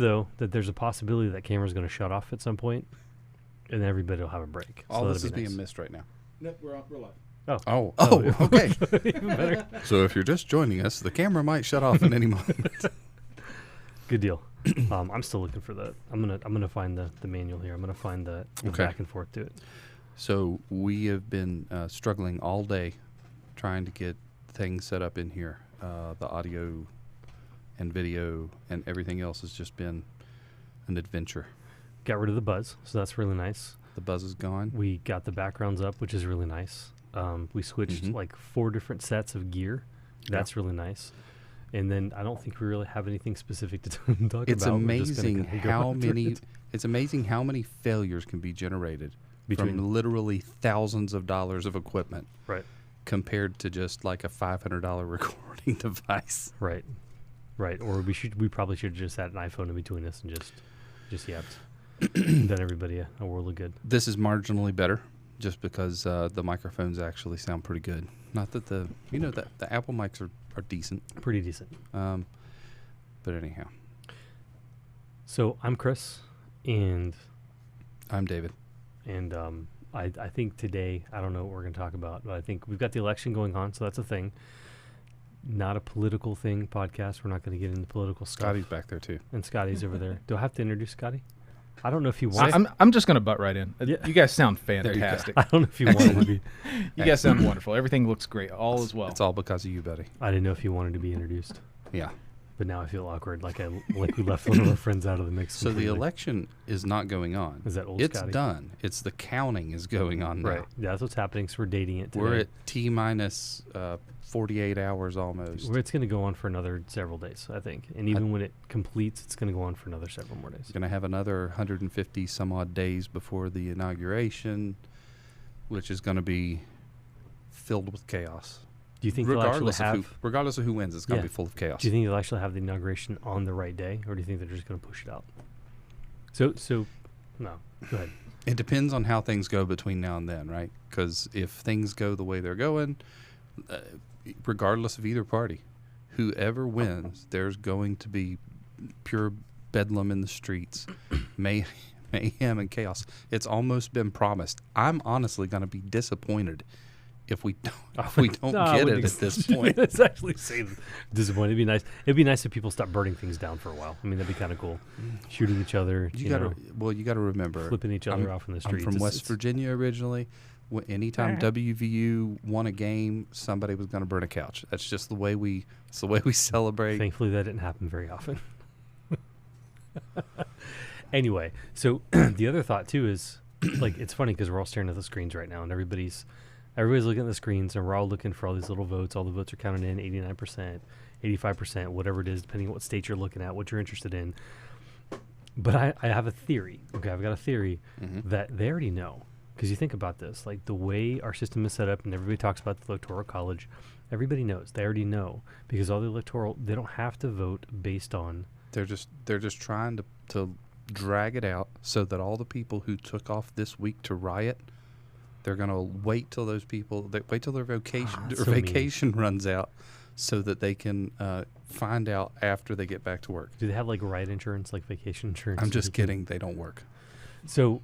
though, that there's a possibility that camera's going to shut off at some point, and everybody will have a break. All so this is nice. being missed right now. No, we're live. Oh, okay. okay. Even better. So if you're just joining us, the camera might shut off at any moment. Good deal. I'm still looking for that. I'm gonna find the manual here. I'm gonna find the Okay. back and forth to it. So we have been struggling all day trying to get things set up in here. The audio and video and everything else has just been an adventure. Got rid of the buzz, so that's really nice. The buzz is gone. We got the backgrounds up, which is really nice. We switched like 4 different sets of gear. That's really nice. And then I don't think we really have anything specific to talk about. It's amazing how many. it. It's amazing how many failures can be generated Between- from literally thousands of dollars of equipment, Right. compared to just like a $500 recording device. Right. Or we probably should have just had an iPhone in between us and just yapped. Done everybody a world of good. This is marginally better, just because the microphones actually sound pretty good. Not that the Apple mics are decent, Pretty decent. but anyhow, So I'm Chris, and I'm David. I think today, I don't know what we're going to talk about, but I think we've got the election going on, so that's a thing. Not a political thing podcast. We're not going to get into political stuff. Scotty's back there too. And Scotty's over there. Do I have to introduce Scotty? I don't know if you want. I'm just gonna butt right in. Yeah. You guys sound you go. fantastic. I don't know if you wanted to be. You guys sound wonderful. Everything looks great. All is well. It's all because of you, buddy. I didn't know if you wanted to be introduced, Yeah. but now I feel awkward, like we left one of our friends out of the mix. So the completely. election is not going on. Is that old It's Scotty? done. It's the counting is going on now. Right. Yeah, that's what's happening. So we're dating it today. We're at T minus 48 hours almost. It's going to go on for another several days, I think. And even when it completes, it's going to go on for another several more days. Going to have another 150 some odd days before the inauguration, which is going to be filled with chaos. Do you think they'll actually have? Regardless of who wins, it's going Yeah. to be full of chaos. Do you think they'll actually have the inauguration on the right day, or do you think they're just going to push it out? So, no. Go ahead. It depends on how things go between now and then, right? Because if things go the way they're going, regardless of either party, whoever wins, there's going to be pure bedlam in the streets, mayhem and chaos. It's almost been promised. I'm honestly going to be disappointed if we don't get it at this point. Let's actually say disappointed. It'd be nice if people stop burning things down for a while. I mean, that'd be kind of cool. Shooting each other, you got to remember, flipping each other off in the streets. I'm from West Virginia originally. Anytime WVU won a game, somebody was going to burn a couch. That's just the way we celebrate. Thankfully, that didn't happen very often. Anyway, so the other thought too is, like, it's funny because we're all staring at the screens right now, and everybody's looking at the screens, and we're all looking for all these little votes. All the votes are counted in 89%, 85%, whatever it is, depending on what state you're looking at, what you're interested in. But I have a theory. Okay, I've got a theory that they already know. Because you think about this, like the way our system is set up, and everybody talks about the Electoral College, everybody knows. They already know, because all the electoral, they don't have to vote based on. They're just trying to drag it out so that all the people who took off this week to riot, they're going to wait till those people, wait till their vacation runs out, so that they can find out after they get back to work. Do they have like riot insurance, like vacation insurance? I'm just kidding. They don't work. So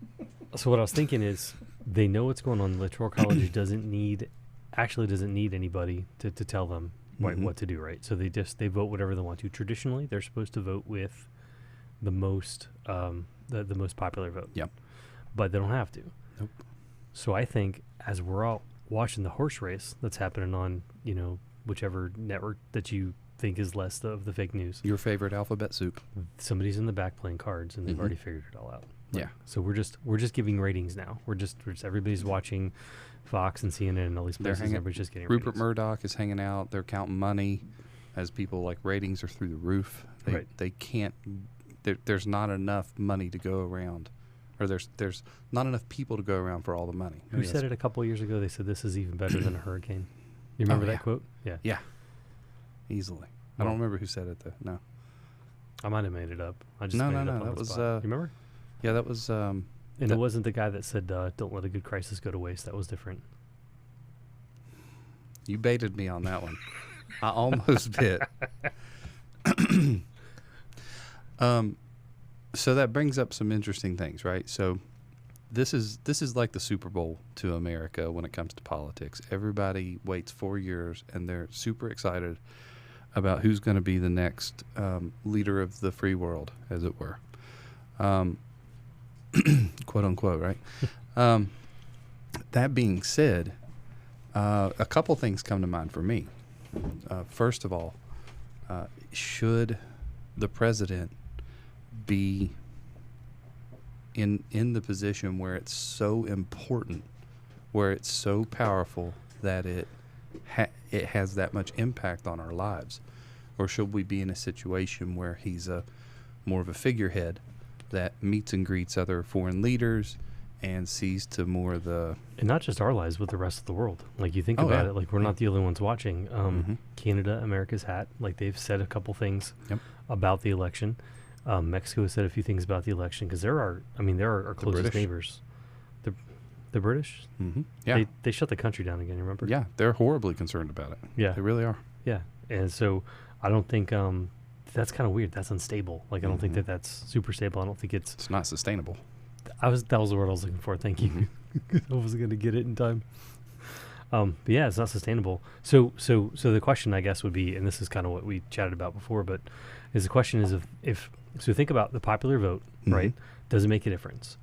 what I was thinking is, they know what's going on. The Electoral College doesn't need anybody to tell them what to do, right? So they vote whatever they want to. Traditionally, they're supposed to vote with the most the most popular vote. Yep. But they don't have to. Nope. So I think as we're all watching the horse race that's happening on, whichever network that you think is less of the fake news. Your favorite alphabet soup. Somebody's in the back playing cards, and they've already figured it all out. Yeah. So we're just giving ratings now. We're just everybody's watching Fox and CNN and all these places. Everybody's just getting Rupert ratings. Murdoch is hanging out. They're counting money as people, like, ratings are through the roof. They can't. There's not enough money to go around, or there's not enough people to go around for all the money. Who said it a couple of years ago? They said this is even better than a hurricane. You remember that quote? Yeah. Yeah. Easily. I don't remember who said it though. No. I might have made it up. I just No. made it up on That the was. spot. You remember? Yeah, that was. And it wasn't the guy that said, "Don't let a good crisis go to waste." That was different. You baited me on that one. I almost bit. So that brings up some interesting things, right? So this is like the Super Bowl to America when it comes to politics. Everybody waits 4 years and they're super excited about who's going to be the next leader of the free world, as it were, quote unquote, right? That being said, a couple things come to mind for me. First of all, should the president be in the position where it's so important, where it's so powerful that it has that much impact on our lives? Or should we be in a situation where he's more of a figurehead that meets and greets other foreign leaders and sees to more of the... And not just our lives, but the rest of the world. Like, you think about it, like, we're not the only ones watching. Canada, America's hat, like, they've said a couple things about the election. Mexico has said a few things about the election, because there are our closest neighbors. The British? Mm-hmm. Yeah. They shut the country down again, remember? Yeah, they're horribly concerned about it. Yeah. They really are. Yeah. And so I don't think that's kind of weird. That's unstable. Like, I don't think that's super stable. I don't think it's not sustainable. That was the word I was looking for. Thank you. I wasn't going to get it in time. But yeah, it's not sustainable. So the question, I guess, would be, and this is kind of what we chatted about before, but the question is if so think about the popular vote, right? Does it make a difference?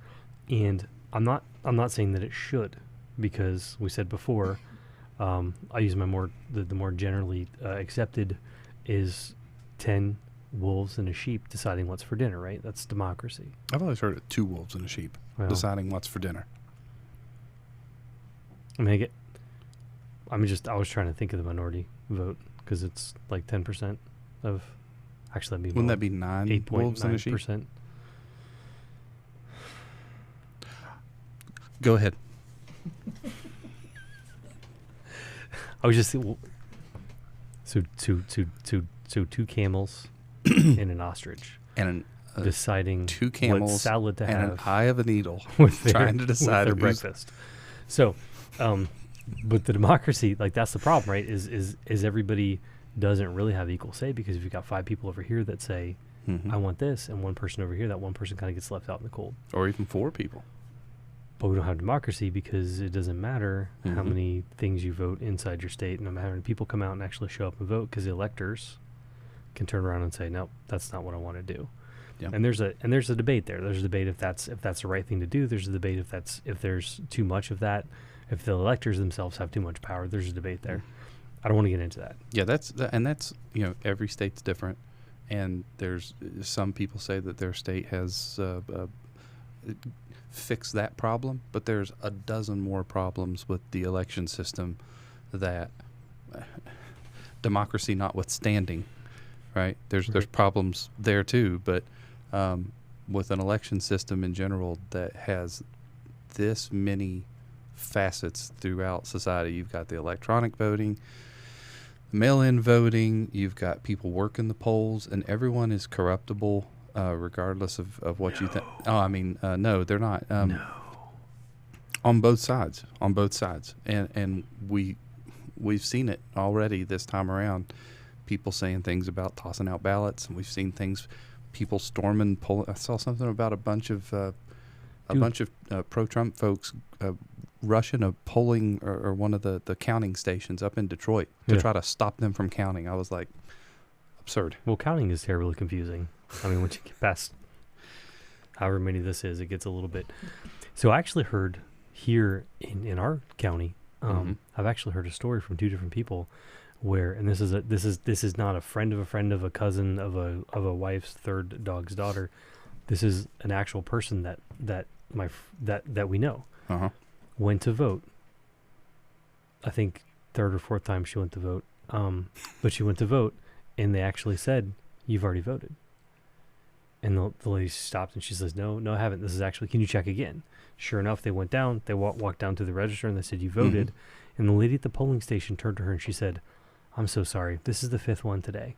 And I'm not saying that it should, because we said before, I use the more generally accepted is 10 wolves and a sheep deciding what's for dinner, right? That's democracy. I've always heard of 2 wolves and a sheep deciding what's for dinner. I was trying to think of the minority vote, because it's like 10% of, actually, wouldn't that be 9 wolves and a sheep? 8.9%. Go ahead. I was just so 2 camels and an ostrich, and deciding 2 camels what salad to and have, an eye of a needle, trying to decide their breakfast. So, but the democracy, like, that's the problem, right? Is everybody doesn't really have equal say, because if you've got 5 people over here that say, I want this, and one person over here, that one person kind of gets left out in the cold. Or even 4 people. But we don't have democracy, because it doesn't matter how many things you vote inside your state, no matter how many people come out and actually show up and vote, because the electors can turn around and say, nope, that's not what I want to do. Yeah. And there's a debate there. There's a debate if that's the right thing to do. There's a debate if there's too much of that. If the electors themselves have too much power, there's a debate there. I don't want to get into that. Yeah, that's every state's different, and there's some people say that their state has fixed that problem, but there's a dozen more problems with the election system that, democracy notwithstanding, right? There's problems there too, but with an election system in general that has this many facets throughout society, you've got the electronic voting, mail-in voting, you've got people working the polls, and everyone is corruptible, regardless of what you think. No, they're not. No. On both sides, and we've seen it already this time around. People saying things about tossing out ballots, and we've seen people storming poll. I saw something about a bunch of pro-Trump folks rushing a polling or one of the counting stations up in Detroit to try to stop them from counting. I was like, absurd. Well, counting is terribly confusing. I mean, once you get past however many this is, it gets a little bit. So I actually heard here in our county, I've actually heard a story from 2 different people where, and this is not a friend of a cousin of a wife's third dog's daughter. This is an actual person that we know went to vote. I think 3rd or 4th time she went to vote. But she went to vote, and they actually said, "You've already voted." And the lady stopped and she says, "No, I haven't. This is actually, can you check again?" Sure enough, they went down. They walked down to the register and they said, "You voted." And the lady at the polling station turned to her and she said, "I'm so sorry. This is the 5th one today."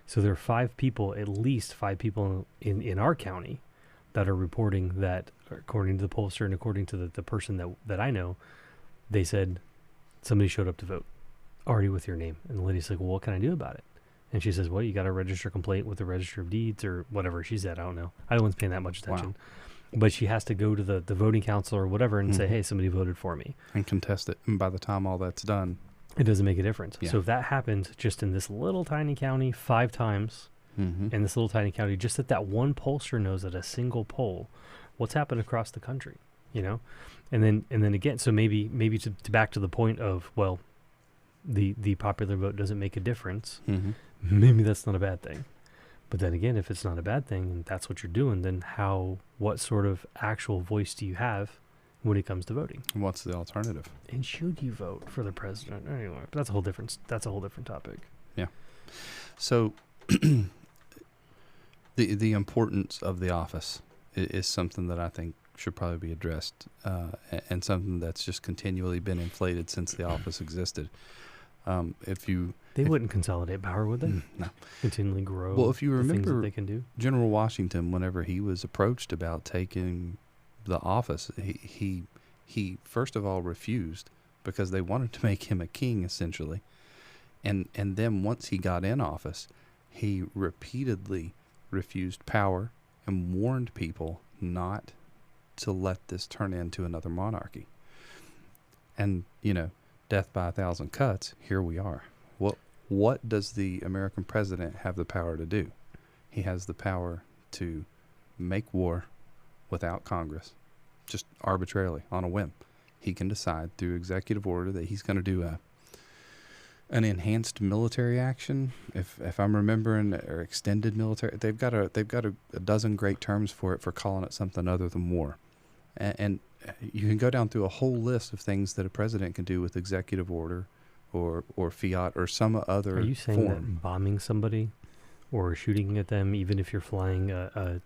So there are 5 people, at least 5 people in our county that are reporting that, according to the pollster and according to the person that I know, they said somebody showed up to vote already with your name. And the lady's like, "Well, what can I do about it?" And she says, well, you got to register a complaint with the Register of Deeds or whatever she said. I don't know. I don't want to pay that much attention. But she has to go to the voting council or whatever and say, hey, somebody voted for me. And contest it. And by the time all that's done, it doesn't make a difference. Yeah. So if that happens just in this little tiny county 5 times, in this little tiny county, just that one pollster knows at a single poll what's happened across the country, you know? And then again, so maybe to back to the point of, well, the popular vote doesn't make a difference. Maybe that's not a bad thing. But then again, if it's not a bad thing and that's what you're doing, then what sort of actual voice do you have when it comes to voting? What's the alternative? And should you vote for the president? Anyway, that's a whole different topic. Yeah. So the importance of the office is something that I think should probably be addressed, and something that's just continually been inflated since the office existed. They wouldn't consolidate power, would they? No. Continually grow. Well, if you the things remember, that they can do. General Washington, whenever he was approached about taking the office, he first of all refused because they wanted to make him a king, essentially. And then once he got in office, he repeatedly refused power and warned people not to let this turn into another monarchy. And, death by 1,000 cuts, here we are. What does the American president have the power to do? He has the power to make war without Congress, just arbitrarily, on a whim. He can decide through executive order that he's going to do an enhanced military action, if I'm remembering, or extended military. They've got a dozen great terms for it, for calling it something other than war. And you can go down through a whole list of things that a president can do with executive order or fiat or some other Are you saying form. that bombing somebody or shooting at them, even if you're flying a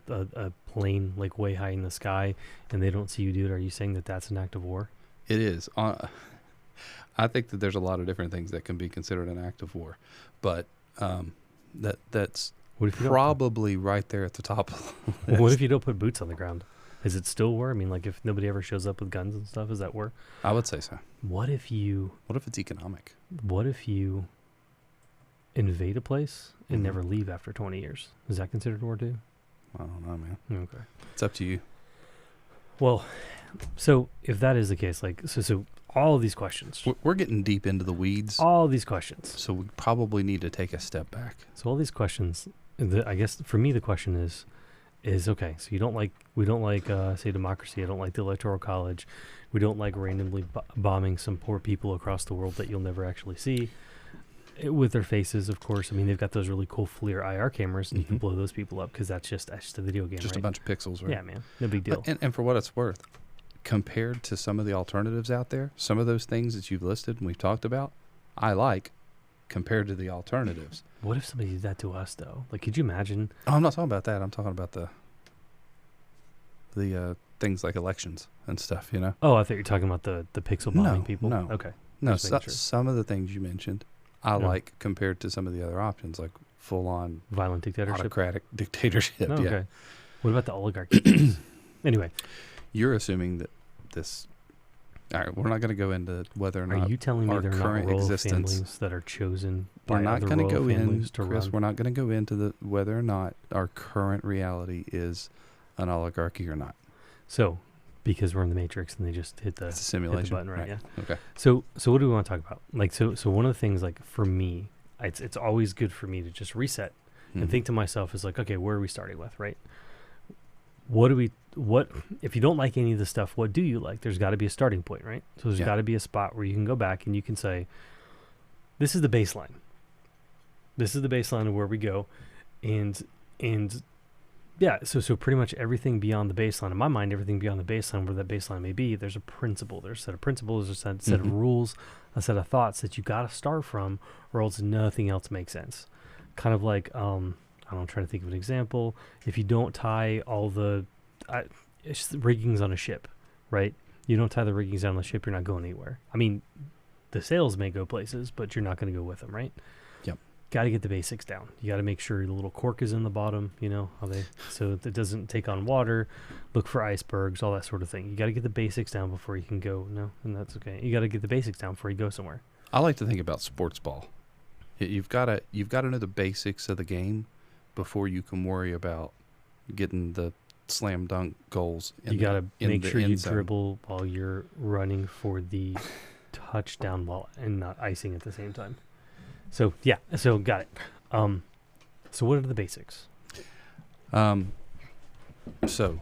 plane like way high in the sky and they don't see you do it, are you saying that that's an act of war? It is. I think that there's a lot of different things that can be considered an act of war, but that's What if you probably right there at the top of the list. Well, what if you don't put boots on the ground? Is it still war? I mean, like if nobody ever shows up with guns and stuff, is that war? I would say so. What if it's economic? What if you invade a place and Mhm. never leave after 20 years? Is that considered war too? I don't know, man. Okay. It's up to you. Well, so if that is the case, like, so all of these questions, We're getting deep into the weeds, all these questions. so we probably need to take a step back. So all these questions, I guess for me, the question is okay. So we don't like, say, democracy. I don't like the Electoral College. We don't like randomly bombing some poor people across the world that you'll never actually see with their faces, of course. I mean, they've got those really cool FLIR IR cameras, and you can blow those people up because that's just a video game, Just right? a bunch of pixels, right? Yeah, man, no big deal. And for what it's worth, compared to some of the alternatives out there, some of those things that you've listed and we've talked about, I like compared to the alternatives. What if somebody did that to us, though? Like, could you imagine? Oh, I'm not talking about that. I'm talking about the things like elections and stuff, Oh, I thought you were talking about the pixel bombing people. No. Okay. No, Just making sure. some of the things you mentioned, I Yeah. like compared to some of the other options, like full-on Violent dictatorship. autocratic dictatorship. Oh, Yeah. okay. What about the oligarchy? Anyway, You're assuming that this... All right, we're not going to go into whether or are not you telling me our they're not current royal existence... families that are chosen We're by not other going to royal go in, families to Chris, run? we're not going to go into whether or not our current reality is an oligarchy or not. So, because we're in the Matrix and they just hit the It's a simulation. button, right? Yeah. Okay. So what do we want to talk about? Like, so one of the things, like, for me, it's always good for me to just reset and think to myself is like, okay, where are we starting with, right? What if you don't like any of the stuff, what do you like? There's got to be a starting point, right? So there's Yeah. got to be a spot where you can go back and you can say, this is the baseline. This is the baseline of where we go. And yeah, so pretty much everything beyond the baseline, in my mind, everything beyond the baseline, where that baseline may be, there's a principle. There's a set of principles, there's a set of rules, a set of thoughts that you got to start from, or else nothing else makes sense. Kind of like, I don't know, I'm trying to think of an example. If you don't tie all the riggings on a ship, right? You don't tie the riggings on the ship, you're not going anywhere. I mean, the sails may go places, but you're not going to go with them, right? Yep. Got to get the basics down. You got to make sure the little cork is in the bottom, so it doesn't take on water. Look for icebergs, all that sort of thing. You got to get the basics down before you can go. No, and that's okay. You got to get the basics down before you go somewhere. I like to think about sports ball. You've got to know the basics of the game before you can worry about getting the slam dunk goals. You got to make sure you end zone. dribble while you're running for the touchdown ball and not icing at the same time. So yeah, so got it. So what are the basics? So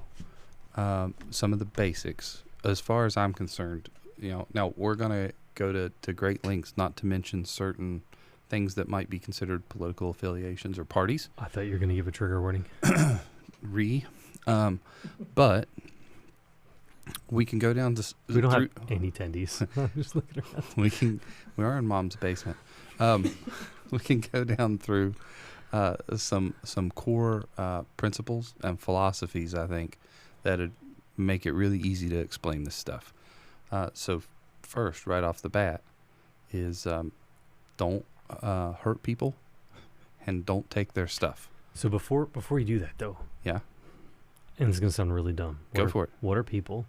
some of the basics, as far as I'm concerned, now we're gonna go to great lengths not to mention certain things that might be considered political affiliations or parties. I thought you were going to give a trigger warning. But we can go down to. We don't have any attendees. I'm just looking around. We are in Mom's basement. We can go down through some core principles and philosophies, I think, that'd make it really easy to explain this stuff. So first, right off the bat, is don't hurt people and don't take their stuff. So before you do that, though. Yeah. And it's going to sound really dumb. Go for it. What are people?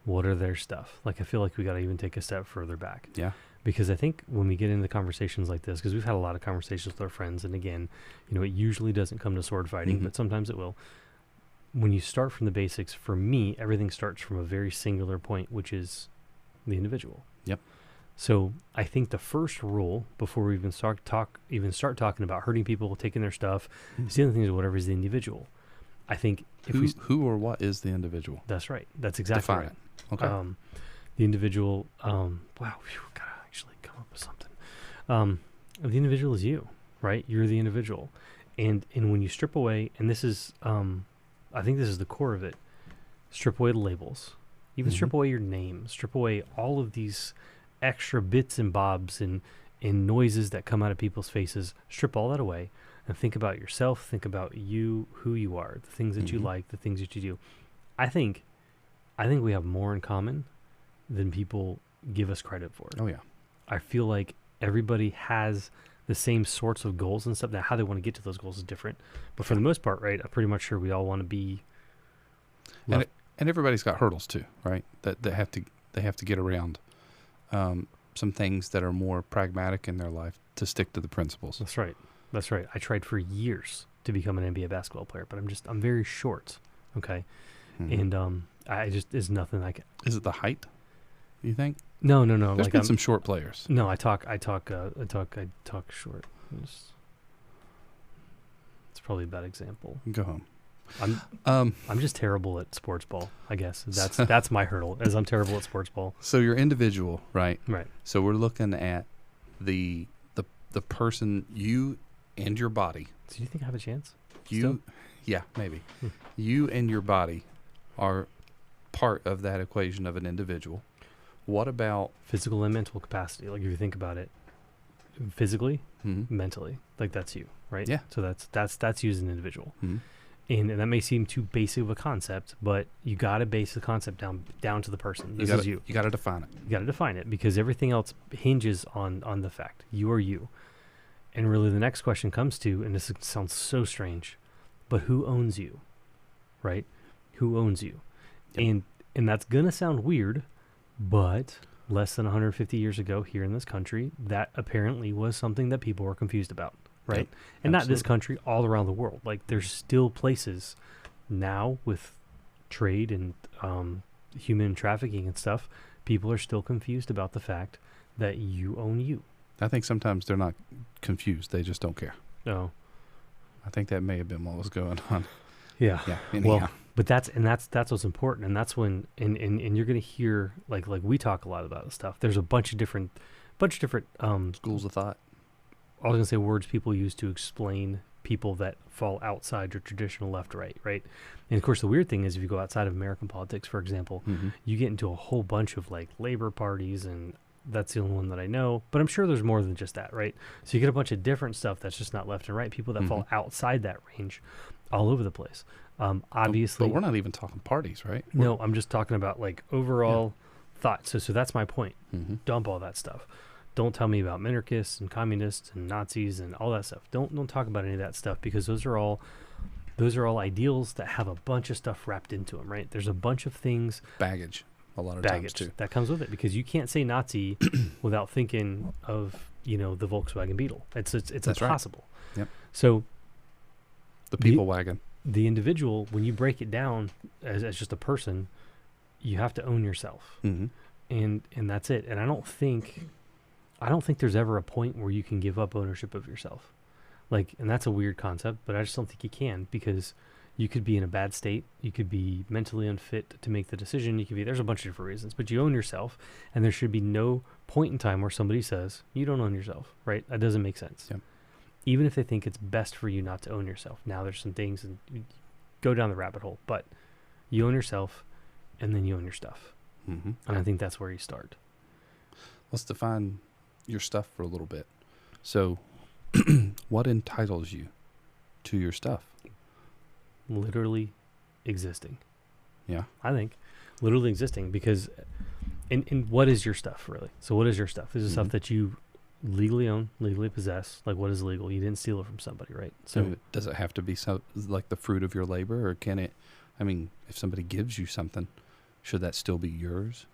What are their stuff? Like, I feel like we got to even take a step further back. Yeah. Because I think when we get into conversations like this, because we've had a lot of conversations with our friends, and again, it usually doesn't come to sword fighting, but sometimes it will. When you start from the basics, for me, everything starts from a very singular point, which is the individual. Yep. So I think the first rule before we even start talking about hurting people, taking their stuff, stealing things or whatever, is the individual. I think who or what is the individual? That's right. That's exactly Define right. It. Okay. The individual. Wow. Gotta actually come up with something. The individual is you, right? You're the individual, and when you strip away, and this is, I think this is the core of it. Strip away the labels, even strip away your name, strip away all of these extra bits and bobs and noises that come out of people's faces. Strip all that away and think about yourself. Think about you, who you are, the things that you like, the things that you do. I think we have more in common than people give us credit for. Oh yeah. I feel like everybody has the same sorts of goals and stuff. Now, how they want to get to those goals is different, but for the most part, right, I'm pretty much sure we all want to be. And everybody's got hurdles too, right? That they have to get around. Some things that are more pragmatic in their life to stick to the principles. That's right. I tried for years to become an NBA basketball player, but I'm very short. Okay. And I just, is nothing I can. Is it the height? You think? No. There's been some short players. No, I talk short. It's probably a bad example. Go home. I'm just terrible at sports ball, I guess. That's my hurdle, is I'm terrible at sports ball. So you're individual, right? Right. So we're looking at the person, you and your body. So do you think I have a chance? Yeah, maybe. You and your body are part of that equation of an individual. What about physical and mental capacity? Like, if you think about it, physically, mentally, like, that's you, right? Yeah. So that's you as an individual. And that may seem too basic of a concept, but you got to base the concept down to the person. This is you. You got to define it. You got to define it, because everything else hinges on the fact you are you. And really, the next question comes to, and this sounds so strange, but who owns you, right? Who owns you? Yep. And that's gonna sound weird, but less than 150 years ago here in this country, that apparently was something that people were confused about. Right. Yep, and absolutely. Not this country, all around the world. Like, there's still places now with trade and human trafficking and stuff. People are still confused about the fact that you own you. I think sometimes they're not confused. They just don't care. No. I think that may have been what was going on. Yeah. Yeah. Anyhow. Well, but that's what's important. And that's when, and you're going to hear, like we talk a lot about this stuff. There's a bunch of different schools of thought. I was going to say words people use to explain people that fall outside your traditional left-right, right? And, of course, the weird thing is, if you go outside of American politics, for example, you get into a whole bunch of, like, labor parties, and that's the only one that I know. But I'm sure there's more than just that, right? So you get a bunch of different stuff that's just not left and right, people that fall outside that range all over the place. Obviously. But we're not even talking parties, right? No, I'm just talking about, like, overall thought. So that's my point. Dump all that stuff. Don't tell me about minarchists and communists and Nazis and all that stuff. Don't talk about any of that stuff, because those are all ideals that have a bunch of stuff wrapped into them, right? There's a bunch of things. Baggage, a lot of times too. That comes with it, because you can't say Nazi without thinking of the Volkswagen Beetle. It's That's right. impossible. Yep. So The people wagon. the individual, when you break it down as just a person, you have to own yourself, Mm-hmm. and that's it. And I don't think there's ever a point where you can give up ownership of yourself. Like, and that's a weird concept, but I just don't think you can, because you could be in a bad state. You could be mentally unfit to make the decision. There's a bunch of different reasons, but you own yourself, and there should be no point in time where somebody says, you don't own yourself, right? That doesn't make sense. Yep. Even if they think it's best for you not to own yourself. Now there's some things, and you go down the rabbit hole, but you own yourself, and then you own your stuff. Mm-hmm. And I think that's where you start. Let's define your stuff for a little bit. So, what entitles you to your stuff? Literally existing. Yeah. I think literally existing, because in what is your stuff really? So what is your stuff? This is stuff Mhm. that you legally own, legally possess. Like, what is legal? You didn't steal it from somebody, right? So Does it have to be like the fruit of your labor, or can it? I mean, if somebody gives you something, should that still be yours?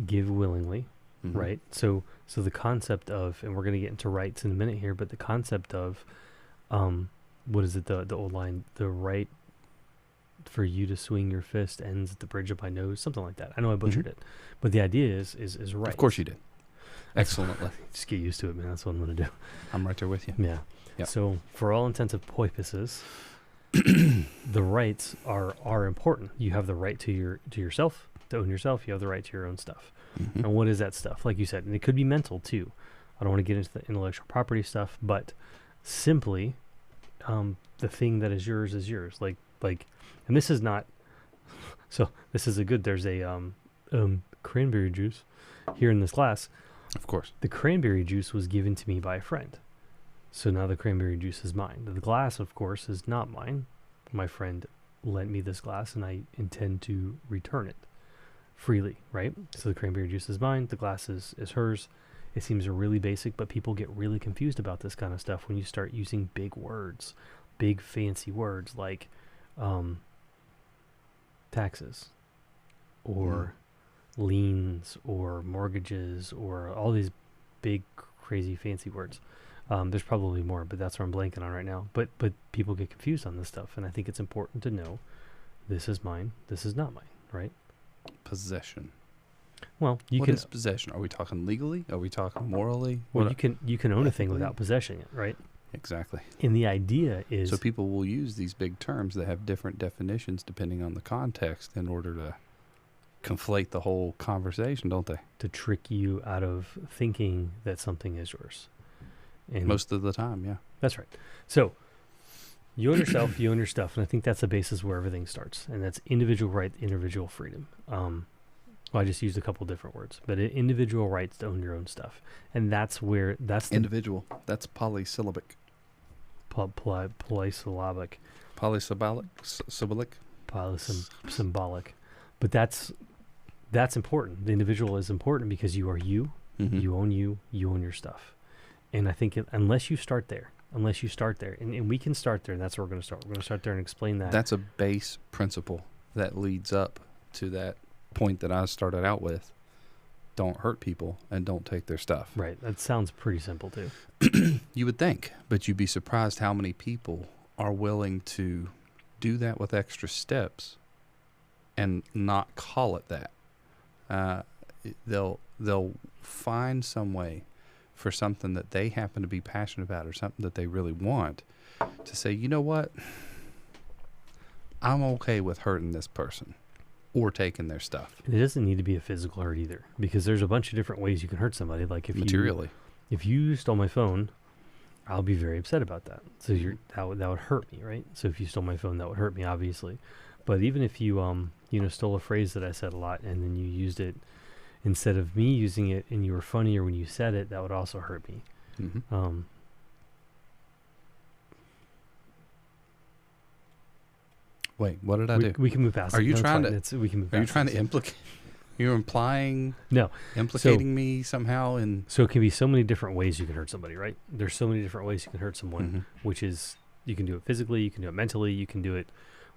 give willingly, Mhm. right? So the concept of, and we're going to get into rights in a minute here, but the concept of, what is it? The old line, the right for you to swing your fist ends at the bridge of my nose, something like that. I know I butchered it, but the idea is right. Of course you did. Excellently. Just get used to it, man. That's what I'm going to do. I'm right there with you. Yeah. Yep. So for all intents and purposes, the rights are important. You have the right to yourself, to own yourself. You have the right to your own stuff. Mhm. And what is that stuff? Like you said, and it could be mental too. I don't want to get into the intellectual property stuff, but simply, the thing that is yours is yours. Like, and this is not. So this is there's a cranberry juice here in this glass. Of course. The cranberry juice was given to me by a friend. So now the cranberry juice is mine. The glass, of course, is not mine. My friend lent me this glass, and I intend to return it freely, right? So the cranberry juice is mine. The glass is hers. It seems really basic, but people get really confused about this kind of stuff when you start using big words, big fancy words like taxes or liens or mortgages or all these big crazy fancy words. There's probably more, but that's what I'm blanking on right now. But people get confused on this stuff, and I think it's important to know this is mine, this is not mine, right? Possession. Well, What is possession? Are we talking legally? Are we talking morally? well, What- you can own a thing ethically? without possessing it, right? Exactly. And the idea is So people will use these big terms that have different definitions depending on the context in order to conflate the whole conversation, don't they? to trick you out of thinking that something is yours. And Most of the time, yeah. that's right. So you own yourself, you own your stuff, and I think that's the basis where everything starts, and that's individual right, individual freedom. Well, I just used a couple different words, but individual rights to own your own stuff, and that's where that's the Individual. That's polysyllabic. polysyllabic, Syllabic. symbolic, but that's important. The individual is important because you are you. Mhm. You own your stuff, and I think unless you start there, and we can start there, and that's where we're going to start. We're going to start there and explain that. That's a base principle that leads up to that point that I started out with. Don't hurt people and don't take their stuff. Right. That sounds pretty simple too. You would think, but you'd be surprised how many people are willing to do that with extra steps and not call it that. They'll find some way for something that they happen to be passionate about or something that they really want to say, you know what? I'm okay with hurting this person or taking their stuff And it doesn't need to be a physical hurt either, because there's a bunch of different ways you can hurt somebody. Like materially. if you stole my phone, I'll be very upset about that. So that would hurt me, right? So if you stole my phone, that would hurt me, obviously. But even if you stole a phrase that I said a lot and then you used it instead of me using it, and you were funnier when you said it, that would also hurt me. Mm-hmm. Wait, what did I do? We can move past. Are it. you No, it's trying fine. to- We can move. Are you past trying to this. implicate? You're implying No. implicating me somehow in. So it can be so many different ways you can hurt somebody, right? There's so many different ways you can hurt someone, Mhm. which is you can do it physically, you can do it mentally, you can do it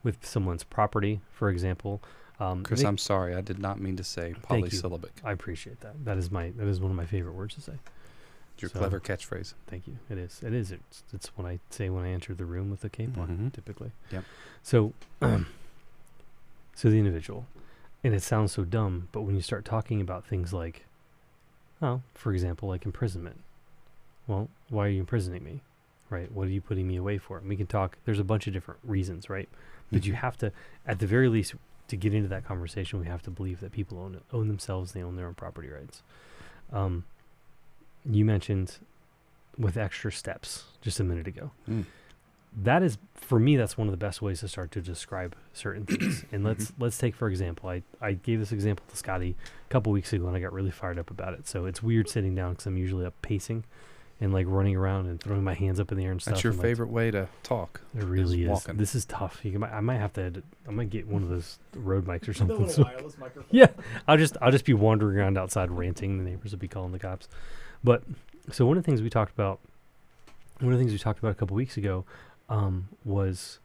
with someone's property, for example. Chris, I'm sorry, I did not mean to say Thank you. polysyllabic. I appreciate that. That is one of my favorite words to say. It's your So- clever catchphrase. Thank you. It is. It is. It's when I say when I enter the room with the cape on, Mhm. typically. Yep. So, so the individual, and it sounds so dumb, but when you start talking about things like, oh, for example, like imprisonment. Well, why are you imprisoning me? Right? What are you putting me away for? And we can talk. There's a bunch of different reasons, right? But you Mhm. have to, at the very least, to get into that conversation, we have to believe that people own themselves. They own their own property rights. You mentioned with extra steps just a minute ago. Mm. That is, for me, that's one of the best ways to start to describe certain things. And let's take, for example, I gave this example to Scotty a couple weeks ago, and I got really fired up about it. So it's weird sitting down because I'm usually up pacing and like running around and throwing my hands up in the air and stuff. That's your and, like, favorite way to talk. it really is. walking. This is tough. I might have to edit. I might get one of those road mics or something. little So wireless microphone. yeah, I'll just be wandering around outside ranting. The neighbors will be calling the cops. But so one of the things we talked about a couple weeks ago was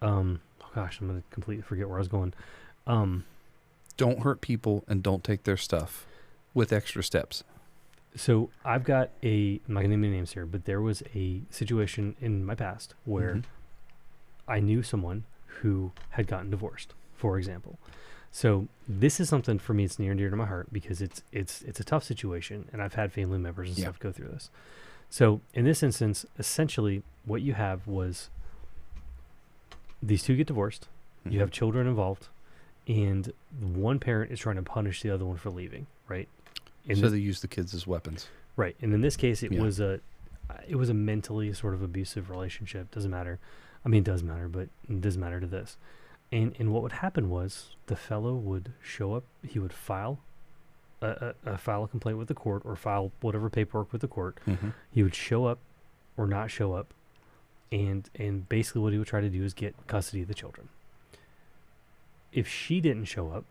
oh gosh, I'm gonna completely forget where I was going. Don't hurt people and don't take their stuff with extra steps. So I've got I'm not gonna name any names here, but there was a situation in my past where Mhm. I knew someone who had gotten divorced, for example. So this is something for me. It's near and dear to my heart because it's a tough situation, and I've had family members and Yeah. stuff go through this. So in this instance, essentially, what you have was these two get divorced. Mhm. You have children involved, and one parent is trying to punish the other one for leaving. Right. And So this- they use the kids as weapons. Right, and in this case, it Yeah. was a mentally sort of abusive relationship. Doesn't matter. I mean, it does matter, but it doesn't matter to this. And what would happen was the fellow would show up. He would file file a complaint with the court or file whatever paperwork with the court. Mm-hmm. He would show up or not show up, and basically what he would try to do is get custody of the children. If she didn't show up,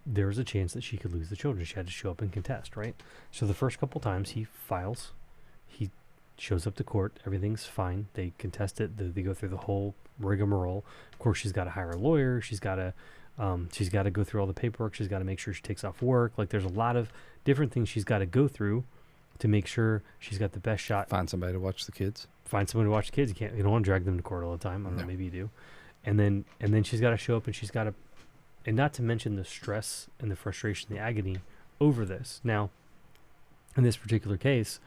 there was a chance that she could lose the children. She had to show up and contest, right? So the first couple times he files, he shows up to court, everything's fine. They contest it. They go through the whole rigmarole. Of course, she's got to hire a lawyer. She's got to go through all the paperwork. She's got to make sure she takes off work. Like there's a lot of different things she's got to go through to make sure she's got the best shot. Find somebody to watch the kids. Find someone to watch the kids. You don't want to drag them to court all the time. I don't know, No. maybe you do. And then she's got to show up, and she's got to, and not to mention the stress and the frustration, the agony over this. Now, in this particular case,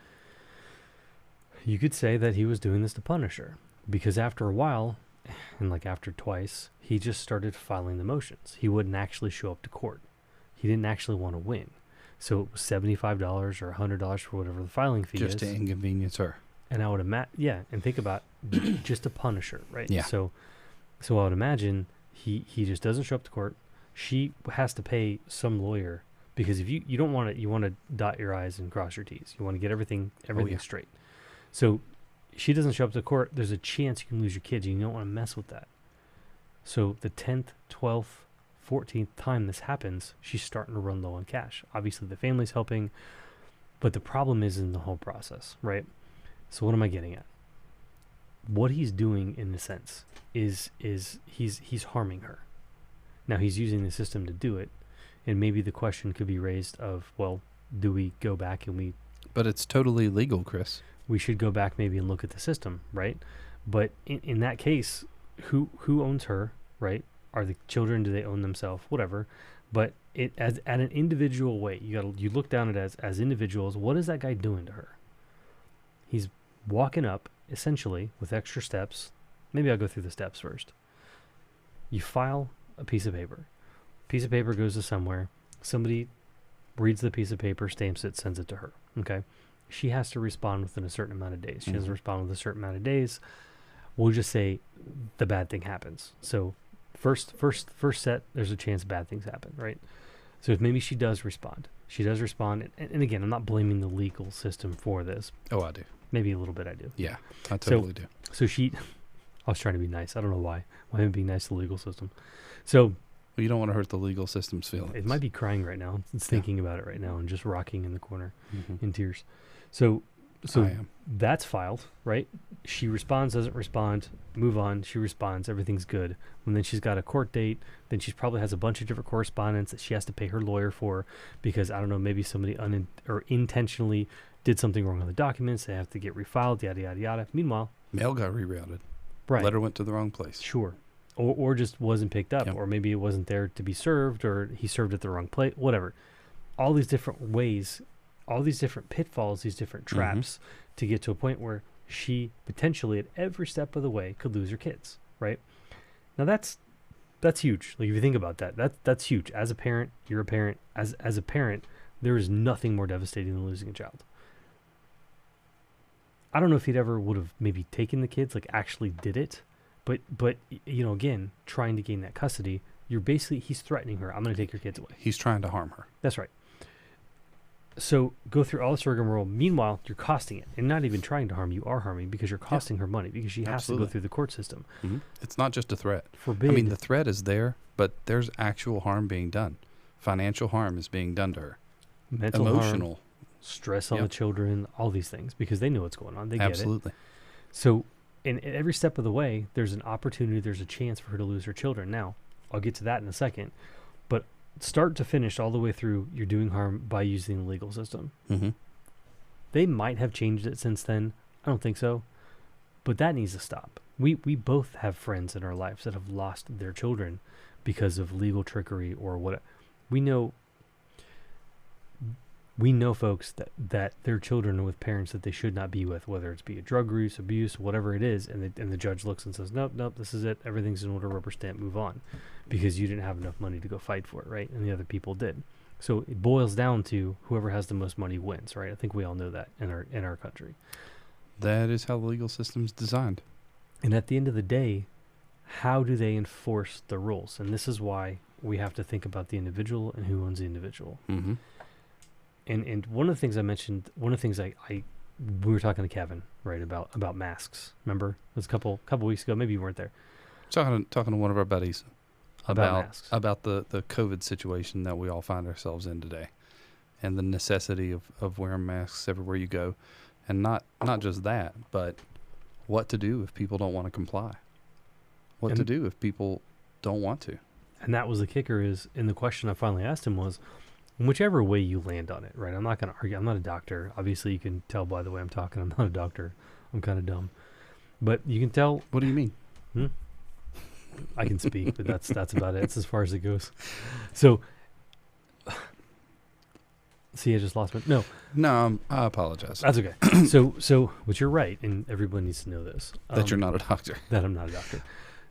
you could say that he was doing this to punish her, because after a while, and like after twice, he just started filing the motions. He wouldn't actually show up to court. He didn't actually want to win. So it was $75 or $100 for whatever the filing fee Just to is. inconvenience her. And I would imagine, and think about just to punish her, right? Yeah. So I would imagine he just doesn't show up to court. She has to pay some lawyer, because if you don't want to, you want to dot your I's and cross your T's. You want to get everything yeah. straight. So she doesn't show up to court. There's a chance you can lose your kids, and you don't want to mess with that. So the 10th, 12th, 14th time this happens, she's starting to run low on cash. Obviously, the family's helping, but the problem is in the whole process, right? So what am I getting at? What he's doing, in a sense, is he's harming her. Now he's using the system to do it, and maybe the question could be raised of, well, do we go back and But it's totally legal, Chris. we should go back maybe and look at the system, right? But in that case, who owns her, right? Are the children, do they own themselves? Whatever. But it as at an individual way, you look down at it as individuals. What is that guy doing to her? He's walking up essentially with extra steps. Maybe I'll go through the steps first. You file a piece of paper. Piece of paper goes to somewhere. Somebody reads the piece of paper, stamps it, sends it to her. Okay. She has to respond within a certain amount of days. She doesn't respond with a certain amount of days. We'll just say the bad thing happens. So first set, there's a chance bad things happen, right? So if maybe she does respond. She does respond. And again, I'm not blaming the legal system for this. Oh, I do. Maybe a little bit I do. Yeah, I totally do. So I was trying to be nice. I don't know why. Why am I being nice to the legal system? So Well, you don't want to hurt the legal system's feelings. it might be crying right now. It's thinking about it right now and just rocking in the corner Mhm. in tears. So I am. that's filed, right? She responds, doesn't respond, move on. She responds, everything's good. And then she's got a court date. Then she probably has a bunch of different correspondence that she has to pay her lawyer for, because I don't know, maybe somebody intentionally did something wrong on the documents. They have to get refiled, yada, yada, yada. Meanwhile, Mail got rerouted. right. Letter went to the wrong place. Sure. Or just wasn't picked up, Yep. or maybe it wasn't there to be served, or he served at the wrong place, whatever. All these different ways, all these different pitfalls, these different traps to get to a point where she potentially at every step of the way could lose her kids, right? Now that's huge. Like if you think about that, that's huge. As a parent, you're a parent. As a parent, there is nothing more devastating than losing a child. I don't know if he'd ever would have maybe taken the kids, like actually did it, but again, trying to gain that custody, he's threatening her. I'm going to take your kids away. He's trying to harm her. That's right. So go through all this rigmarole. Meanwhile, you're costing it, and not even trying to harm. You are harming because you're costing her money because she has Absolutely. to go through the court system. Mm-hmm. It's not just a threat. Forbid. I mean, the threat is there, but there's actual harm being done. Financial harm is being done to her. mental Emotional. harm, stress on Yep. the children, all these things because they know what's going on. They get it. Absolutely. So, in every step of the way, there's an opportunity, there's a chance for her to lose her children. Now, I'll get to that in a second. But start to finish, all the way through, you're doing harm by using the legal system. Mm-hmm. They might have changed it since then. I don't think so. But that needs to stop. We both have friends in our lives that have lost their children because of legal trickery or what. We know folks that their children are with parents that they should not be with, whether it's be a drug use, abuse, whatever it is, and the judge looks and says, nope, this is it. Everything's in order, rubber stamp, move on. Because you didn't have enough money to go fight for it, right? And the other people did. So it boils down to whoever has the most money wins, right? I think we all know that in our country. That is how the legal system's designed. And at the end of the day, how do they enforce the rules? And this is why we have to think about the individual and who owns the individual. Mm-hmm. And one of the things I mentioned, one of the things we were talking to Kevin, right, about masks. Remember? It was a couple weeks ago. Maybe you weren't there. Talking to one of our buddies About masks. about the COVID situation that we all find ourselves in today, and the necessity of wearing masks everywhere you go, and not just that, but what to do if people don't want to comply. What to do if people don't want to. And that was the kicker is, and the question I finally asked him was, whichever way you land on it, right? I'm not going to argue. I'm not a doctor. Obviously, you can tell by the way I'm talking. I'm not a doctor. I'm kind of dumb. But you can tell. What do you mean? I can speak, but that's about it. It's as far as it goes. So, see, I just lost my... No, I apologize. that's okay. So, but you're right, and everyone needs to know this. That you're not a doctor. That I'm not a doctor.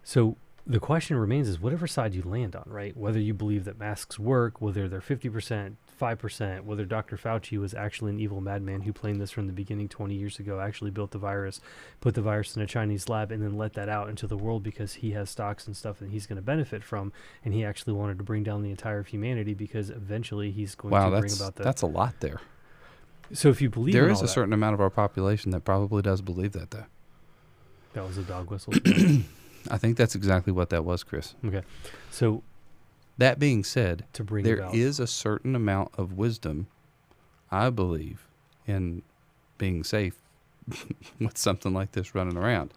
So the question remains is whatever side you land on, right? Whether you believe that masks work, whether they're 50%, 5%, whether Dr. Fauci was actually an evil madman who planned this from the beginning 20 years ago, actually built the virus, put the virus in a Chinese lab, and then let that out into the world because he has stocks and stuff that he's going to benefit from, and he actually wanted to bring down the entire of humanity because eventually he's going to bring about the... that's a lot there. So if you believe There in is all a that- certain amount of our population that probably does believe that, though. That was a dog whistle. I think that's exactly what that was, Chris. Okay. So That being said, to bring there about... is a certain amount of wisdom, I believe, in being safe with something like this running around.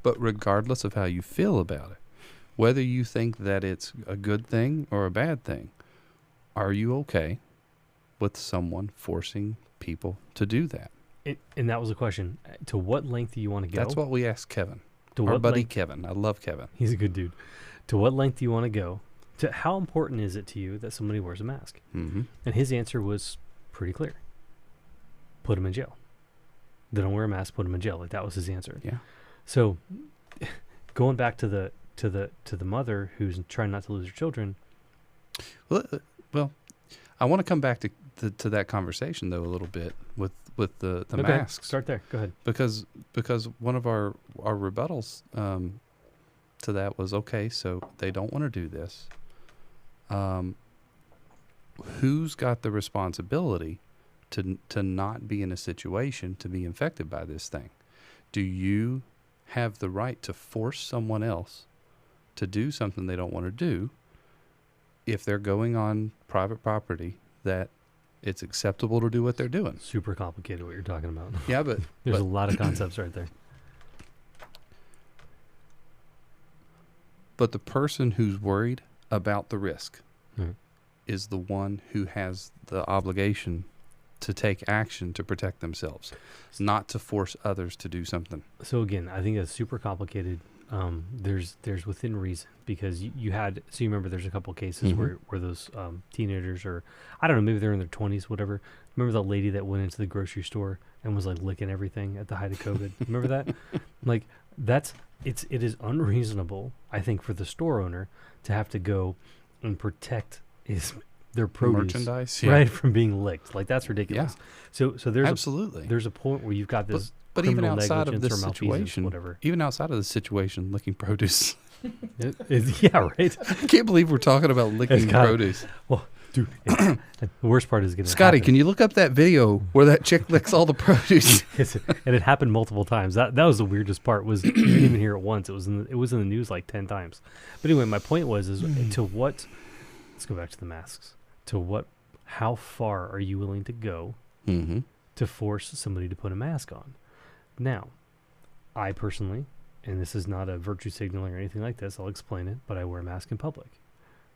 But regardless of how you feel about it, whether you think that it's a good thing or a bad thing, are you okay with someone forcing people to do that? And that was the question. To what length do you want to go? That's what we asked Kevin. To Our what buddy length? Kevin. I love Kevin. He's a good dude. To what length do you want to go? To how important is it to you that somebody wears a mask? Mm-hmm. And his answer was pretty clear. Put him in jail. They don't wear a mask, put him in jail. Like that was his answer. Yeah. So going back to the mother who's trying not to lose her children. Well, I want to come back to that conversation though a little bit with the Okay, masks. Start there. Go ahead. Because one of our rebuttals to that was, okay, so they don't want to do this. Who's got the responsibility to not be in a situation to be infected by this thing? Do you have the right to force someone else to do something they don't want to do if they're going on private property that it's acceptable to do what they're doing? Super complicated what you're talking about. Yeah, but There's a lot of concepts right there. But the person who's worried about the risk Right. is the one who has the obligation to take action to protect themselves, not to force others to do something. So again, I think that's super complicated. There's within reason, because you had, so you remember there's a couple cases where those teenagers, or I don't know, maybe they're in their 20s, whatever. Remember that lady that went into the grocery store and was like licking everything at the height of COVID? Remember that? Like it is unreasonable, I think, for the store owner to have to go and protect their produce, Merchandise, right, from being licked. Like, that's ridiculous. So there's absolutely. there's a point where you've got this. But even criminal outside of negligence this or malfeasance, situation, whatever. even outside of the situation, licking produce. Yeah, right. I can't believe we're talking about licking produce. Well, dude, the worst part is going to Scotty, can you look up that video where that chick licks all the produce? And it happened multiple times. That was the weirdest part. Was you didn't even hear it once. It was in the news like 10 times. But anyway, my point was to what? Let's go back to the masks. How far are you willing to go to force somebody to put a mask on? Now, I personally, and this is not a virtue signaling or anything like this, I'll explain it, but I wear a mask in public.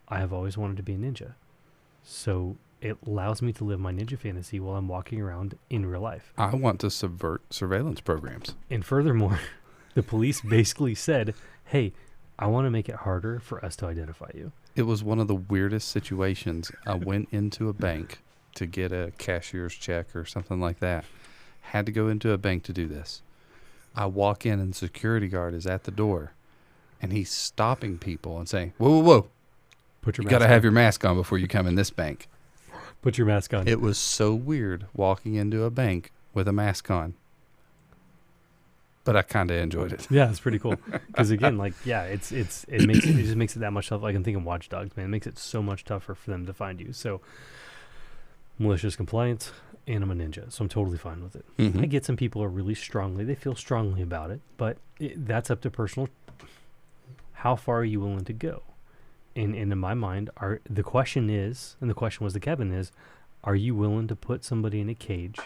I have always wanted to be a ninja. So it allows me to live my ninja fantasy while I'm walking around in real life. I want to subvert surveillance programs. And furthermore, the police basically said, hey, I want to make it harder for us to identify you. It was one of the weirdest situations. I went into a bank to get a cashier's check or something like that. Had to go into a bank to do this. I walk in and the security guard is at the door and he's stopping people and saying, whoa. Put your You got to have your mask on before you come in this bank. Put your mask on. It was so weird walking into a bank with a mask on. But I kind of enjoyed it. Yeah, it's pretty cool. Because again, like, yeah, it just makes it that much tougher. Like, I'm thinking Watch Dogs, man. It makes it so much tougher for them to find you. So, malicious compliance, and I'm a ninja, so I'm totally fine with it. I get some people are really they feel strongly about it, but that's up to personal. How far are you willing to go? And in my mind, the question was to Kevin is, are you willing to put somebody in a cage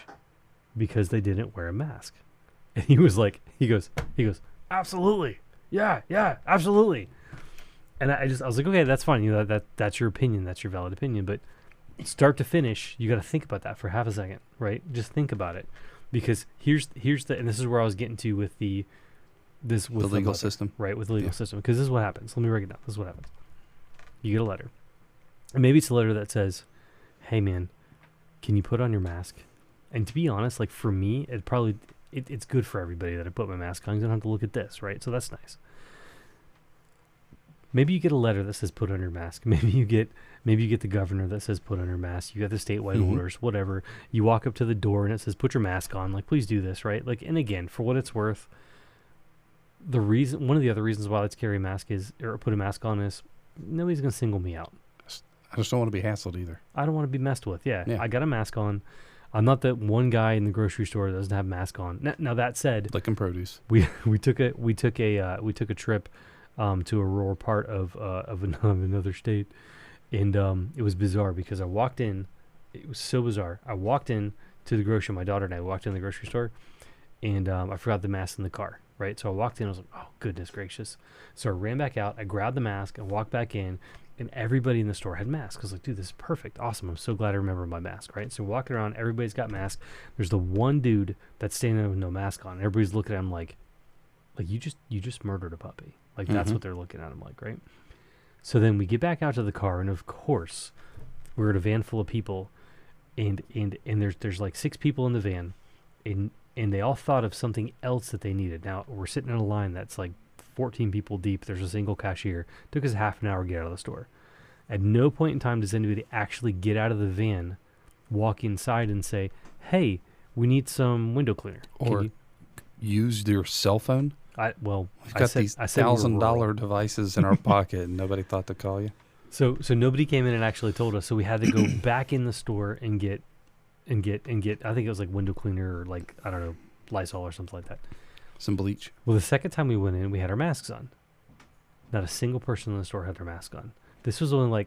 because they didn't wear a mask? And he goes, absolutely. Yeah, absolutely. And I was like, okay, that's fine. You know, that's your opinion. That's your valid opinion. But start to finish, you got to think about that for half a second, right? Just think about it. Because here's and this is where I was getting to with the legal system. Right, with the legal system. Because this is what happens. Let me break it down. This is what happens. You get a letter. And maybe it's a letter that says, hey, man, can you put on your mask? And to be honest, like, for me, it's good for everybody that I put my mask on. I don't have to look at this, right? So that's nice. Maybe you get a letter that says put on your mask. Maybe you get the governor that says put on your mask. You got the statewide orders, whatever. You walk up to the door and it says put your mask on. Like, please do this, right? Like, and again, for what it's worth, one of the other reasons why I like to carry a mask or put a mask on is nobody's gonna single me out. I just don't want to be hassled either. I don't want to be messed with. Yeah, I got a mask on. I'm not that one guy in the grocery store that doesn't have a mask on. Now that said, licking produce. We took a trip to a rural part of another state, and it was bizarre because I walked in. It was so bizarre. I walked in to the grocery. My daughter and I walked in the grocery store, and I forgot the mask in the car. Right, so I walked in. I was like, "Oh, goodness gracious!" So I ran back out. I grabbed the mask and walked back in, and everybody in the store had masks. I was like, "Dude, this is perfect, awesome! I'm so glad I remember my mask." Right, so walking around, everybody's got masks. There's the one dude that's standing there with no mask on. Everybody's looking at him like you just murdered a puppy. Like that's what they're looking at him like, right? So then we get back out to the car, and of course, we're in a van full of people, and there's like 6 people in the van, and they all thought of something else that they needed. Now, we're sitting in a line that's like 14 people deep. There's a single cashier. It took us half an hour to get out of the store. At no point in time does anybody actually get out of the van, walk inside, and say, hey, we need some window cleaner. Or use your cell phone. We've got these $1,000 devices in our pocket, and nobody thought to call you. So nobody came in and actually told us. So we had to go back in the store and get I think it was like window cleaner or like, I don't know, Lysol or something like that. Some bleach. Well, the second time we went in, we had our masks on. Not a single person in the store had their mask on. This was only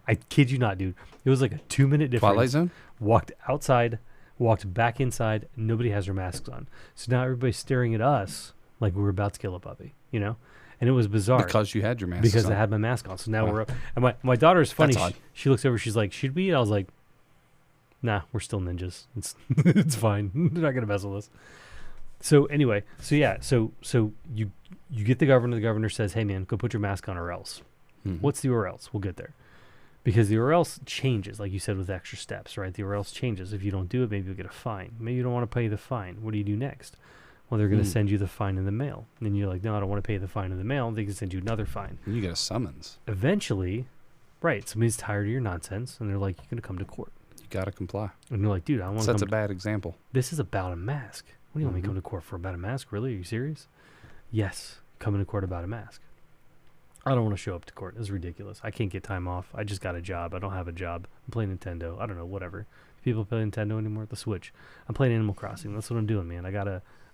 I kid you not, dude. It was like a 2-minute difference. Twilight Zone? Walked outside, walked back inside. Nobody has their masks on. So now everybody's staring at us like we were about to kill a puppy, you know? And it was bizarre. Because you had your mask on. Because I had my mask on. So now we're up. And my daughter's funny. That's odd. She looks over. She's like, should we? And I was like, nah, we're still ninjas. It's it's fine. They're not gonna mess with us. So anyway, so you get the governor. The governor says, "Hey man, go put your mask on, or else." Mhm. What's the or else? We'll get there, because the or else changes, like you said, with extra steps, right? The or else changes. If you don't do it, maybe you'll get a fine. Maybe you don't want to pay the fine. What do you do next? Well, they're going to send you the fine in the mail. And then you're like, no, I don't want to pay the fine in the mail. They can send you another fine. And you get a summons. Eventually, right, somebody's tired of your nonsense, and they're like, you're going to come to court. You got to comply. And you're like, dude, I want to Sets come a bad example. This is about a mask. What do you want me to Mhm. come to court for about a mask? Really? Are you serious? Yes, coming to court about a mask. I don't want to show up to court. It's ridiculous. I can't get time off. I just got a job. I don't have a job. I'm playing Nintendo. I don't know, whatever. People play Nintendo anymore? The Switch. I'm playing Animal Crossing. That's what I'm doing, man. I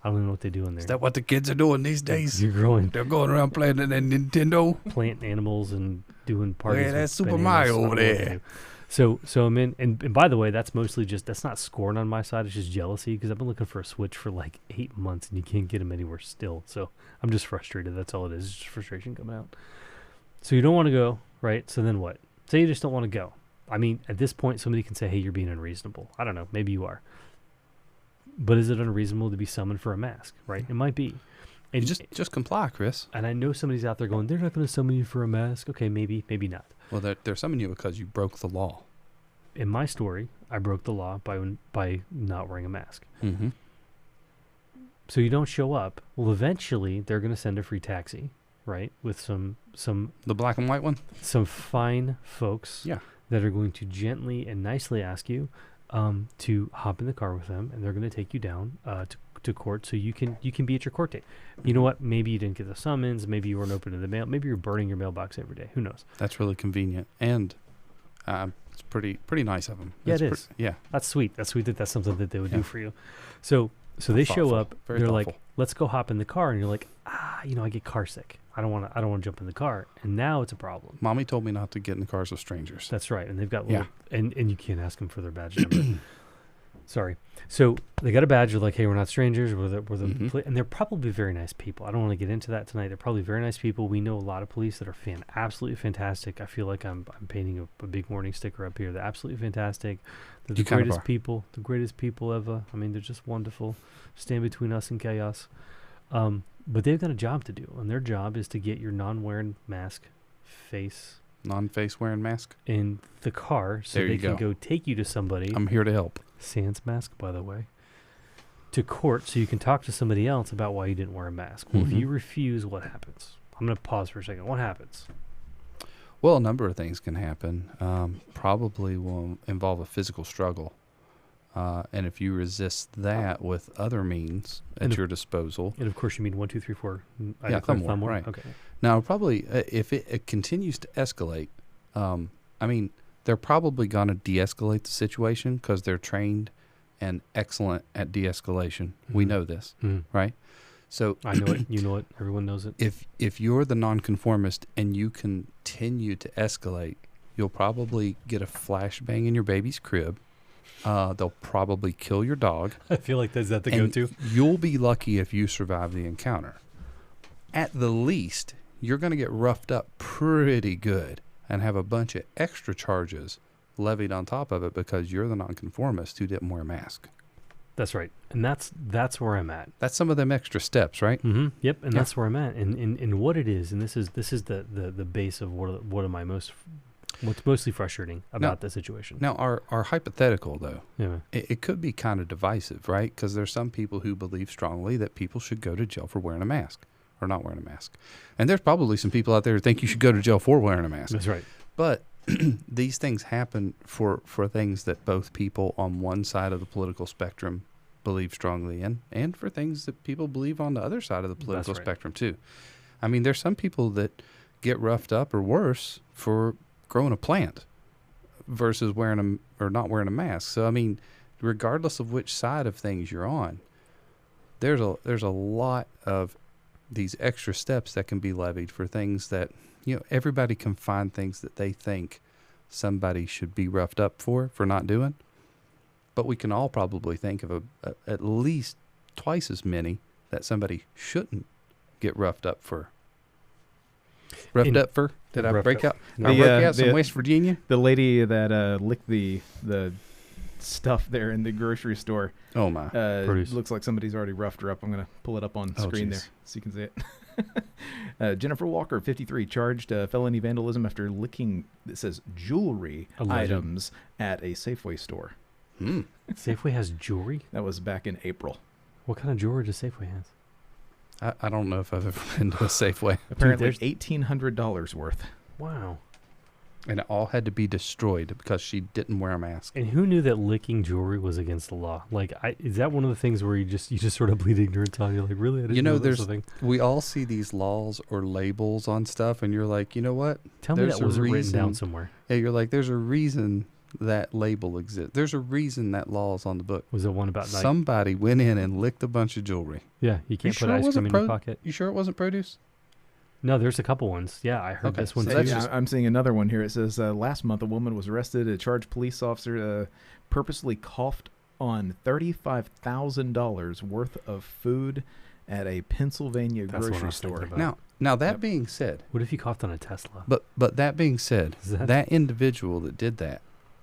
don't even know what they do in there. Is that what the kids are doing these days? You're growing They're going around playing the Nintendo. plant animals and doing parties. Yeah, with that's Super bananas. Mario I don't over know what they there. do. So I'm in, and by the way, that's mostly that's not scorn on my side. It's just jealousy, because I've been looking for a Switch for like 8 months and you can't get them anywhere still. So I'm just frustrated. That's all it is. It's just frustration coming out. So you don't want to go, right? So then what? Say you just don't want to go. I mean, at this point, somebody can say, hey, you're being unreasonable. I don't know. Maybe you are. But is it unreasonable to be summoned for a mask, right? It might be. And You just comply, Chris. and I know somebody's out there going, they're not going to summon you for a mask. Okay, maybe not. Well, they're summoning you because you broke the law. In my story, I broke the law by not wearing a mask. Mm-hmm. So you don't show up. Well, eventually they're going to send a free taxi, right? With some The black and white one? fine folks Yeah. that are going to gently and nicely ask you to hop in the car with them, and they're going to take you down to court so you can be at your court date. You know what? Maybe you didn't get the summons. Maybe you weren't open to the mail. Maybe you're burning your mailbox every day. Who knows? That's really convenient. And it's pretty nice of them. Yeah, it is. Yeah. That's sweet. That's sweet that that's something that they would Yeah. do for you. So they show Thoughtful. up. Very They're thoughtful. like, "Let's go hop in the car," and you're like, I get car sick. I don't want to jump in the car, and now it's a problem. Mommy told me not to get in the cars with strangers. That's right, and they've got Yeah. little, and you can't ask them for their badge number. Sorry. So they got a badge. They're like, hey, we're not strangers. We're the Mhm. and they're probably very nice people. I don't want to get into that tonight. They're probably very nice people. We know a lot of police that are absolutely fantastic. I feel like I'm painting a big warning sticker up here. They're absolutely fantastic. They're the You kind of greatest are. people. The greatest people ever. I mean, they're just wonderful. Stand between us and chaos. But they've got a job to do, and their job is to get your non-wearing mask face Non-face wearing mask. in the car so There they you can go. go take you to somebody. I'm here to help. Sans mask, by the way, to court so you can talk to somebody else about why you didn't wear a mask. Well, if Mhm. you refuse, what happens? I'm going to pause for a second. What happens? Well, a number of things can happen. Probably will involve a physical struggle. And if you resist that with other means And at if- your disposal. And of course, you mean 1, 2, 3, 4. Yeah, thumb war, right. Okay. Now, probably if it continues to escalate, I mean, they're probably going to de-escalate the situation because they're trained and excellent at de-escalation. We Mhm. know this, Mhm. right? So I know it. You know it. Everyone knows it. if you're the nonconformist and you continue to escalate, you'll probably get a flashbang in your baby's crib. They'll probably kill your dog. I feel like that's that the and go-to. you'll be lucky if you survive the encounter. At the least, you're going to get roughed up pretty good and have a bunch of extra charges levied on top of it because you're the nonconformist who didn't wear a mask. That's right. And that's where I'm at. That's some of them extra steps, right? Mm-hmm. Yep. And Yeah. that's where I'm at. And what it is, and this is the base of what am I what's mostly frustrating about the situation. Now, our hypothetical, though, Yeah. it could be kind of divisive, right? Because there's some people who believe strongly that people should go to jail for wearing a mask or not wearing a mask. And there's probably some people out there who think you should go to jail for wearing a mask. That's right. But these things happen for things that both people on one side of the political spectrum believe strongly in, and for things that people believe on the other side of the political That's right. spectrum too. I mean, there's some people that get roughed up or worse for growing a plant versus wearing or not wearing a mask. So I mean, regardless of which side of things you're on, there's a lot of these extra steps that can be levied for things that, you know, everybody can find things that they think somebody should be roughed up for not doing. But we can all probably think of at least twice as many that somebody shouldn't get roughed up for. Roughed up for? Did I Roughed break up. out? No. I broke out some the- West Virginia? The lady that licked the stuff there in the grocery store. Oh my. Produce. Looks like somebody's already roughed her up. I'm going to pull it up on screen there so you can see it. Jennifer Walker, 53, charged felony vandalism after licking, it says, jewelry items at a Safeway store. Safeway has jewelry? That was back in April. What kind of jewelry does Safeway has? I don't know if I've ever been to a Safeway. Apparently $1,800 worth. Wow. And it all had to be destroyed because she didn't wear a mask. And who knew that licking jewelry was against the law? Like, is that one of the things where you just sort of bleed ignorance on? You're like, really? I didn't know that was a thing. We all see these laws or labels on stuff, and you're like, you know what? Tell me that wasn't written down somewhere. Yeah, you're like, there's a reason that label exists. There's a reason that law is on the book. Was it one about somebody went in and licked a bunch of jewelry? Yeah, you can't put ice cream in your pocket. You sure it wasn't produce? No, there's a couple ones. Yeah, I heard this one too. I'm seeing another one here. It says, last month a woman was arrested. A charged police officer purposely coughed on $35,000 worth of food at a Pennsylvania grocery store. Now that being said, what if you coughed on a Tesla? But that being said, that individual that did that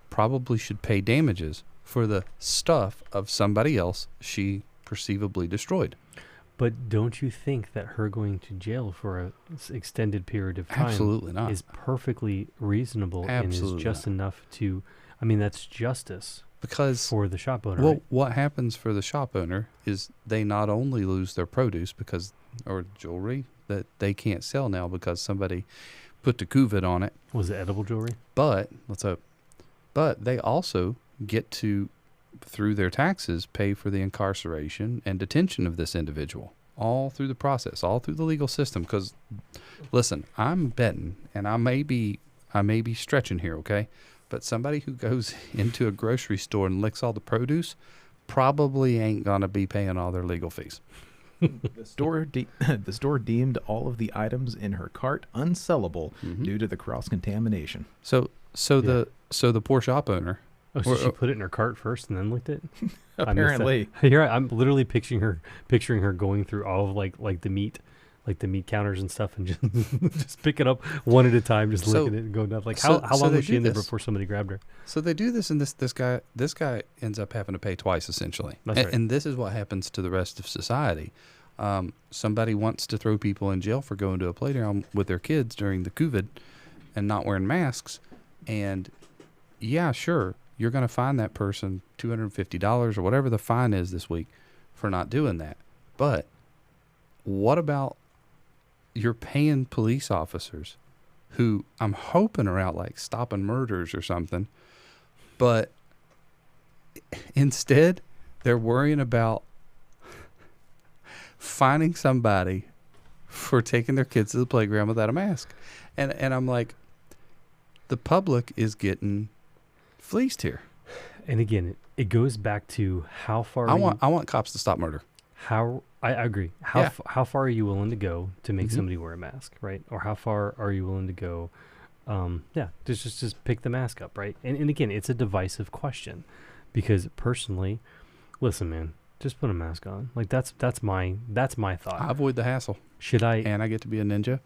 probably should pay damages for the stuff of somebody else she perceivably destroyed. But don't you think that her going to jail for an extended period of time Absolutely not. is perfectly reasonable Absolutely and is just not. enough to, I mean, that's justice because for the shop owner. Well, right? What happens for the shop owner is they not only lose their produce or jewelry that they can't sell now because somebody put the COVID on it. Was it edible jewelry? But they also get to, through their taxes, pay for the incarceration and detention of this individual all through the process, all through the legal system. Because, listen, I'm betting, and I may be stretching here, okay? But somebody who goes into a grocery store and licks all the produce probably ain't gonna be paying all their legal fees. The store deemed all of the items in her cart unsellable due to the cross-contamination. So the poor shop owner. Oh, so she put it in her cart first and then licked it? Apparently. Here I'm literally picturing her going through all of like the meat counters and stuff and just pick it up one at a time, just licking it and going down. Like how long was she in there before somebody grabbed her? So they do this, and this guy ends up having to pay twice essentially. That's right. And this is what happens to the rest of society. Somebody wants to throw people in jail for going to a playground with their kids during the COVID and not wearing masks, and yeah, sure. You're going to fine that person $250 or whatever the fine is this week for not doing that. But what about you're paying police officers who I'm hoping are out like stopping murders or something, but instead they're worrying about fining somebody for taking their kids to the playground without a mask. And I'm like, the public is getting fleeced here. And again, it goes back to how far I want cops to stop murder. I agree. How far are you willing to go to make somebody wear a mask, right? Or how far are you willing to go? Just pick the mask up, right? And again, it's a divisive question because personally, listen, man, just put a mask on. Like that's my thought. I avoid the hassle. Should I? And I get to be a ninja.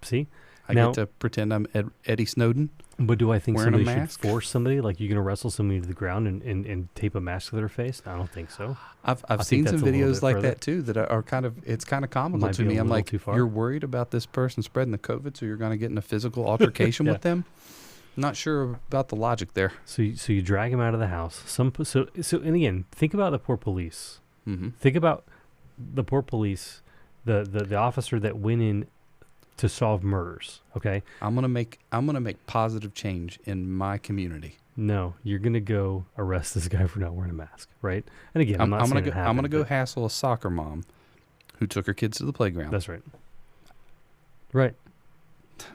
See, I get to pretend I'm Eddie Snowden. But do I think somebody should should force somebody? Like you're gonna wrestle somebody to the ground and tape a mask to their face? I don't think so. I've seen some videos like that too that are kind of comical to me. I'm like, you're worried about this person spreading the COVID, so you're gonna get in a physical altercation with them. Not sure about the logic there. So you drag him out of the house. So and again, think about the poor police. Mm-hmm. Think about the poor police, the officer that went in to solve murders. Okay, I'm gonna make positive change in my community. No, you're gonna go arrest this guy for not wearing a mask, right? And again, I'm gonna go hassle a soccer mom who took her kids to the playground. That's right. Right.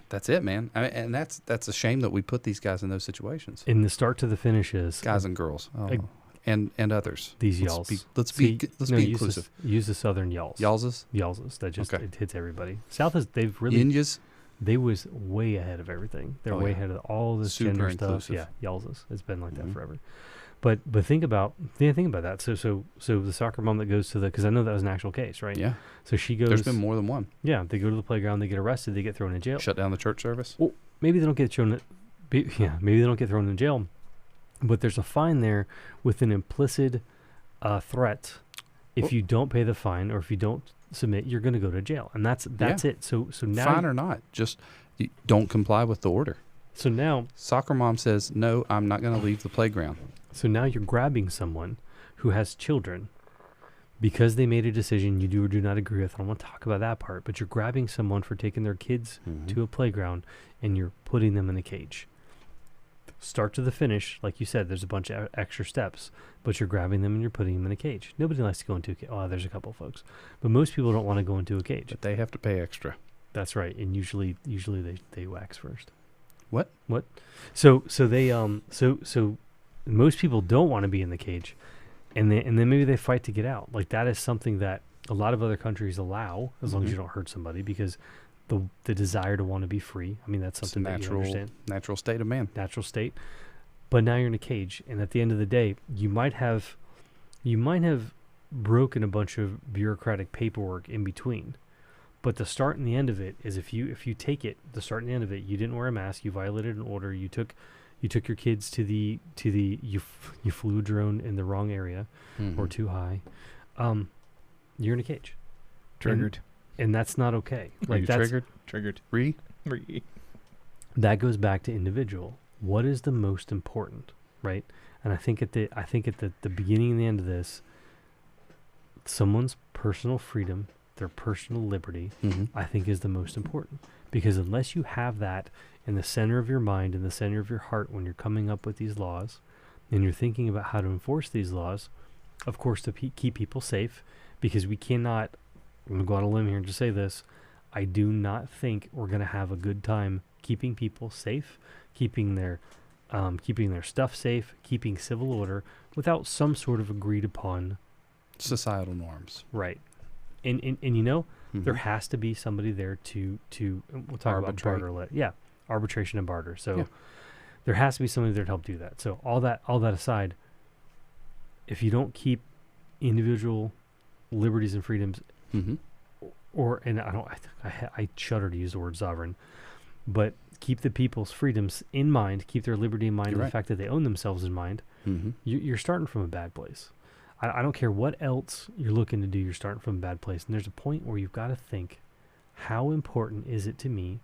That's it, man. And that's a shame that we put these guys in those situations. In the start to the finishes, guys and girls, and others. These y'alls. Let's be inclusive. Use the southern y'alls. Y'allses. That just it hits everybody. South they've really Yinjas. They was way ahead of everything. They're way ahead of all this super gender inclusive. stuff. Yeah, y'allses. It's been like that forever. But think about that. So the soccer mom that goes to because I know that was an actual case, right? Yeah. So she goes. There's been more than one. Yeah, they go to the playground, they get arrested, they get thrown in jail. Shut down the church service. Well, maybe they don't get thrown. Maybe they don't get thrown in jail. but there's a fine there with an implicit threat. If you don't pay the fine or if you don't submit, you're going to go to jail, and that's it. So now, fine or not, just don't comply with the order. So now, soccer mom says, no, I'm not going to leave the playground. So now you're grabbing someone who has children because they made a decision you do or do not agree with. I don't want to talk about that part, but you're grabbing someone for taking their kids to a playground and you're putting them in a cage. Start to the finish, like you said, there's a bunch of extra steps, but you're grabbing them and you're putting them in a cage. Nobody likes to go into a cage. Oh, there's a couple of folks, but most people don't want to go into a cage. But they have to pay extra. That's right, and usually they wax first. What? So most people don't want to be in the cage, and then maybe they fight to get out. Like that is something that a lot of other countries allow, as long as you don't hurt somebody, because the desire to want to be free. I mean, that's something that you understand. Natural state of man. Natural state. But now you're in a cage, and at the end of the day, you might have broken a bunch of bureaucratic paperwork in between. But the start and the end of it is if you take it, the start and the end of it, you didn't wear a mask, you violated an order, you took your kids you flew a drone in the wrong area or too high, you're in a cage. Triggered. And that's not okay. Like that's Triggered. That goes back to individual. What is the most important, right? And I think at the beginning and the end of this, someone's personal freedom, their personal liberty, I think is the most important. Because unless you have that in the center of your mind, in the center of your heart when you're coming up with these laws, and you're thinking about how to enforce these laws, of course, to keep people safe, because we cannot, I'm going to go on a limb here and just say this, I do not think we're going to have a good time keeping people safe, keeping their stuff safe, keeping civil order without some sort of agreed upon societal norms. Right. And you know, there has to be somebody there to we'll talk Arbitrate. about barter. Yeah, arbitration and barter. So there has to be somebody there to help do that. So all that aside, if you don't keep individual liberties and freedoms, I shudder to use the word sovereign, but keep the people's freedoms in mind, keep their liberty in mind, and the fact that they own themselves in mind, you're starting from a bad place. I don't care what else you're looking to do, you're starting from a bad place. And there's a point where you've got to think, how important is it to me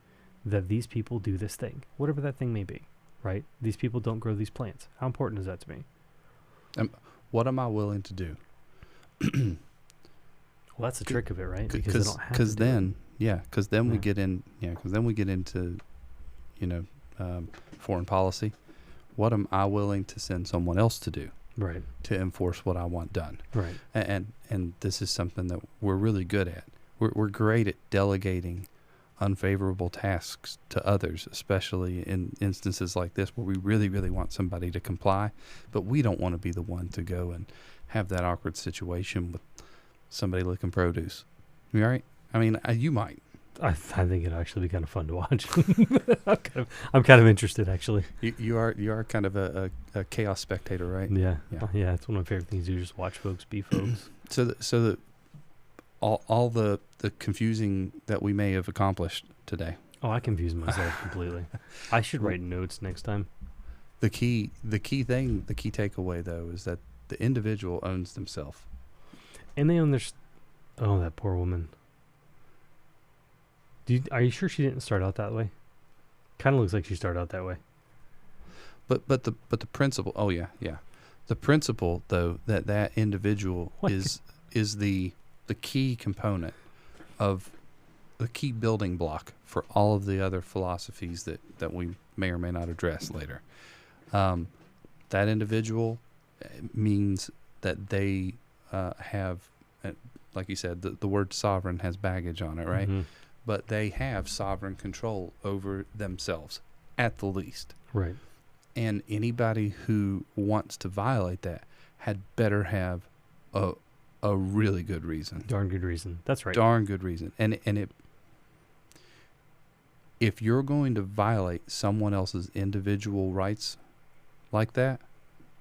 that these people do this thing, whatever that thing may be, right? These people don't grow these plants. How important is that to me? What am I willing to do? Well, that's the trick of it, right? Because they don't have Because then we get into, foreign policy. What am I willing to send someone else to do? Right. To enforce what I want done. Right. And this is something that we're really good at. We're great at delegating unfavorable tasks to others, especially in instances like this where we really, really want somebody to comply, but we don't want to be the one to go and have that awkward situation with somebody licking produce. You all right? I mean, you might. I think it'd actually be kind of fun to watch. I'm kind of interested, actually. You are kind of a chaos spectator, right? Yeah. Yeah. It's one of my favorite things to do, just watch folks be folks. So all the confusing that we may have accomplished today. Oh, I confuse myself completely. I should write notes next time. The key takeaway though is that the individual owns themselves, and they own their. Oh, that poor woman. Are you sure she didn't start out that way? Kind of looks like she started out that way. But the principle. Oh yeah. The principle though that individual is the key component of the key building block for all of the other philosophies that we may or may not address later. That individual means that they have, like you said, the word sovereign has baggage on it, right? But they have sovereign control over themselves, at the least. Right. And anybody who wants to violate that had better have a really good reason. Darn good reason. That's right. Darn good reason. And if you're going to violate someone else's individual rights like that,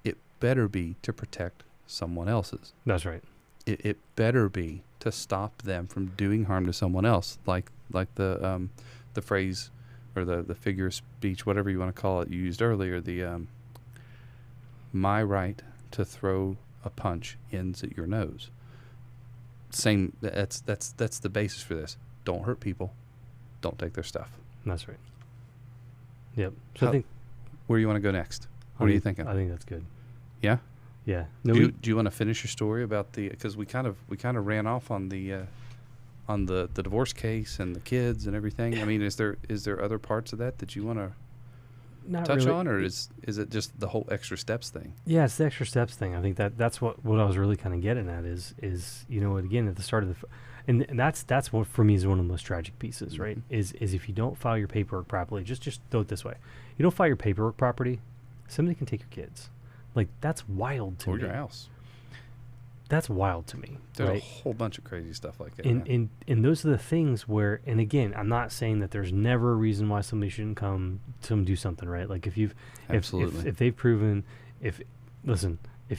it better be to protect someone else's. That's right. It better be to stop them from doing harm to someone else, like the phrase or the figure of speech, whatever you want to call it, you used earlier. my right to throw a punch ends at your nose. Same. That's the basis for this. Don't hurt people. Don't take their stuff. That's right. Yep. So I think. Where do you want to go next? What are you thinking? I think that's good. Yeah. Yeah. No, do you want to finish your story about because we kind of ran off on the divorce case and the kids and everything. I mean, is there other parts of that you want to touch really on, or is it just the whole extra steps thing? Yeah, it's the extra steps thing. I think that's what I was really kind of getting at is again at the start of and that's what for me is one of the most tragic pieces, right? Is if you don't file your paperwork properly, just throw it this way. You don't file your paperwork properly, somebody can take your kids. Like, that's wild to me. Or your house. That's wild to me. There's right? a whole bunch of crazy stuff like that. And those are the things where, and again, I'm not saying that there's never a reason why somebody shouldn't come to do something, right? Like if they've proven, if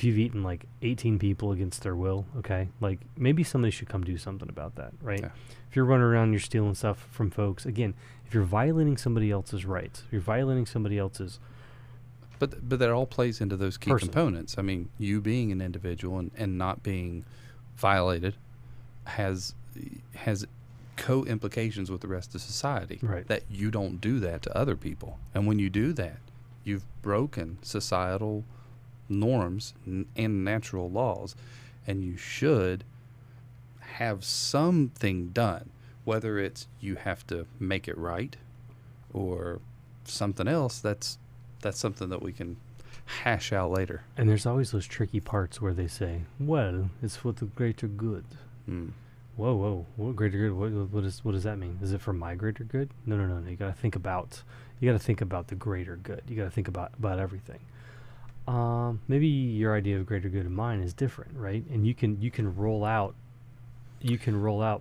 you've eaten like 18 people against their will, okay, like maybe somebody should come do something about that, right? Yeah. If you're running around, you're stealing stuff from folks, again, if you're violating somebody else's rights, you're violating somebody else's. But that all plays into those key components. I mean, you being an individual and not being violated has co-implications with the rest of society. Right. That you don't do that to other people. And when you do that, you've broken societal norms and natural laws, and you should have something done, whether it's you have to make it right or something else. That's something that we can hash out later. And there's always those tricky parts where they say, well, it's for the greater good. Whoa, what greater good? What does that mean? Is it for my greater good? No. You got to think about the greater good. You got to think about everything. Maybe your idea of greater good and mine is different, right? And you can roll out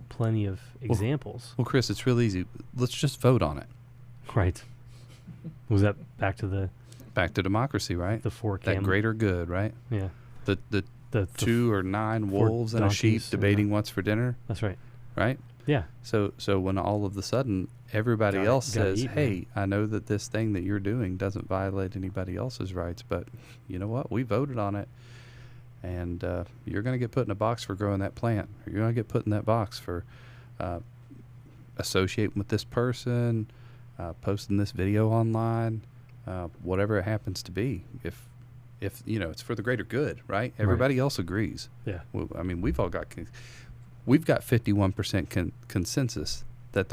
plenty of examples. Well, Chris, it's real easy. Let's just vote on it. Right. Was that back to democracy, right? The four that greater good, right? Yeah. The 2 or 9 wolves and a sheep debating what's for dinner. That's right. Right? Yeah. So when all of a sudden everybody else says, "Hey, I know that this thing that you're doing doesn't violate anybody else's rights, but you know what? We voted on it, and you're going to get put in a box for growing that plant. Or you're going to get put in that box for associating with this person, posting this video online, whatever it happens to be. If it's for the greater good, right? Everybody else agrees. Yeah. Well, I mean, we've got 51% consensus that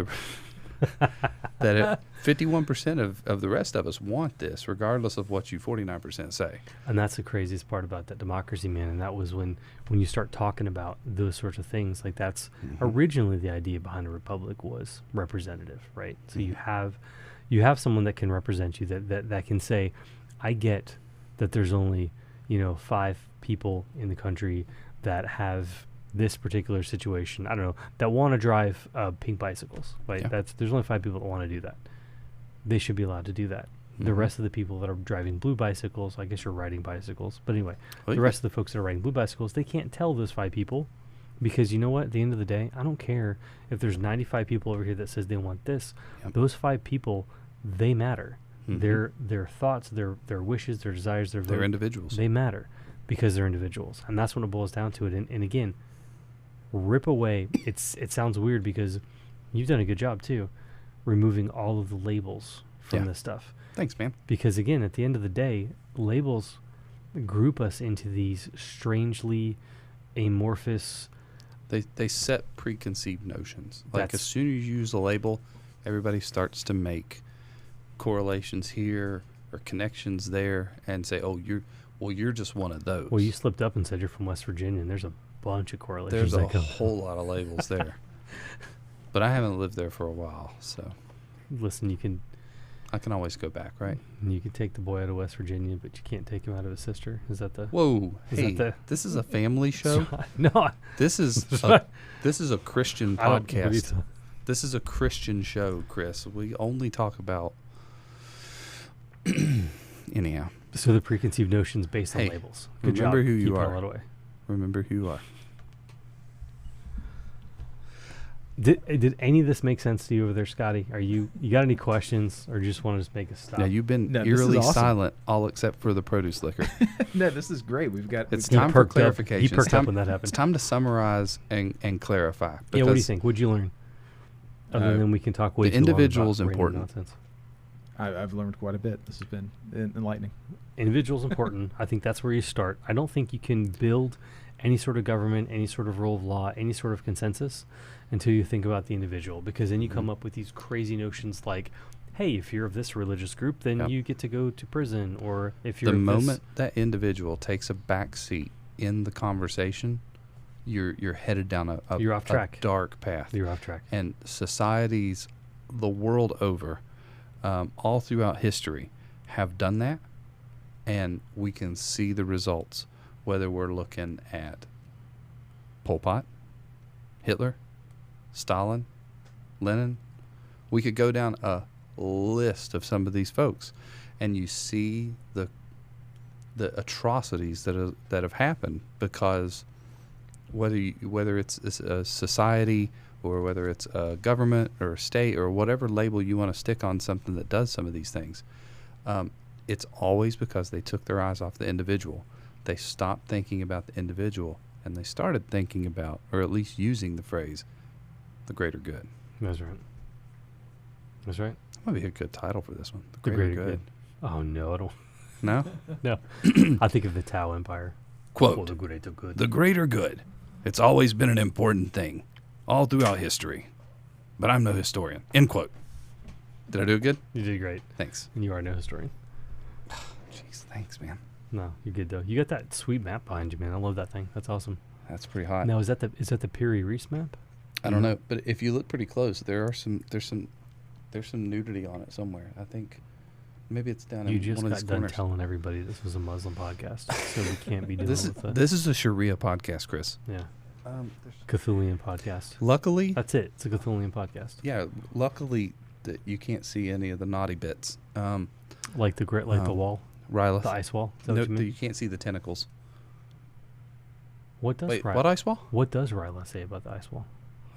51% of the rest of us want this, regardless of what you 49% say. And that's the craziest part about that democracy, man. And that was when you start talking about those sorts of things, like that's originally the idea behind a republic was representative, right? So you have someone that can represent you, that can say, I get that there's only 5 people in the country that have this particular situation, I don't know, that want to drive pink bicycles, right? Yeah. There's only 5 people that want to do that. They should be allowed to do that. The rest of the people that are driving blue bicycles, I guess you're riding bicycles, but anyway, the rest of the folks that are riding blue bicycles, they can't tell those 5 people, because you know what? At the end of the day, I don't care if there's 95 people over here that says they want this. Yep. Those 5 people, they matter. Their thoughts, their wishes, their desires, they're individuals. They matter because they're individuals, and that's when it boils down to it. And again, rip away. It sounds weird because you've done a good job too, removing all of the labels from this stuff. Thanks, man. Because again, at the end of the day, labels group us into these strangely amorphous. They set preconceived notions. Like as soon as you use a label, everybody starts to make correlations here or connections there and say, "Oh, you're just one of those." Well, you slipped up and said you're from West Virginia, and there's a bunch of correlations. There's a whole lot of labels there. But I haven't lived there for a while, so listen, I can always go back, right? You can take the boy out of West Virginia, but you can't take him out of his sister. Is that the? Whoa! This is a family show. No, this is a Christian podcast. This is a Christian show, Chris. We only talk about. Anyhow. So the preconceived notions based on labels. Good remember job. Who you Keep are. All that away. Remember who you are. Did any of this make sense to you over there, Scotty? You got any questions, or just want to just make a stop? Yeah, you've been No, this is eerily awesome. silent, all except for the produce liquor. No, this is great. We've got. It's He time for perked up. clarification. He It's perked time- up when that It's happened. time to summarize and clarify. Yeah, what do you because think? What'd you learn? Other than we can talk way the too long individual is about random important. nonsense. I've learned quite a bit. This has been enlightening. Individual's important. I think that's where you start. I don't think you can build any sort of government, any sort of rule of law, any sort of consensus until you think about the individual, because then you come up with these crazy notions like, hey, if you're of this religious group, then Yep. you get to go to prison, or if you're The of this- moment that individual takes a back seat in the conversation, you're headed down a You're off track. a dark path. you're off track. And societies the world over, all throughout history, have done that, and we can see the results, whether we're looking at Pol Pot, Hitler, Stalin, Lenin. We could go down a list of some of these folks, and you see the atrocities that have happened, because whether it's a society, or whether it's a government or a state, or whatever label you want to stick on something that does some of these things, it's always because they took their eyes off the individual. They stopped thinking about the individual, and they started thinking about, or at least using the phrase, the greater good. That's right. That's right. That might be a good title for this one. The greater good. Oh no, I don't. No? No, I think of the Tao Empire. Quote, Oh, the greater good. the greater good. It's always been an important thing, all throughout history. But I'm no historian. End quote. Did I do it good? You did great, Thanks. and you are no historian. Jeez, thanks, man. No, you're good though. You got that sweet map behind you, man. I love that thing. That's awesome. That's pretty hot. Now, is that the Piri Reese map? I don't know, but if you look pretty close, there's some nudity on it somewhere. I think maybe it's down You in just one of got these done corners. telling everybody this was a Muslim podcast, so we can't be doing This with the is a Sharia podcast, Chris. yeah Cthulian podcast. Luckily, That's it. It's a Cthulian podcast. yeah. Luckily, that you can't see any of the naughty bits. Like the the wall, Rylith. the ice wall. Is that No, what you mean? you can't see the tentacles. What does Wait, Ryla, what ice wall? what does Ryla say about the ice wall?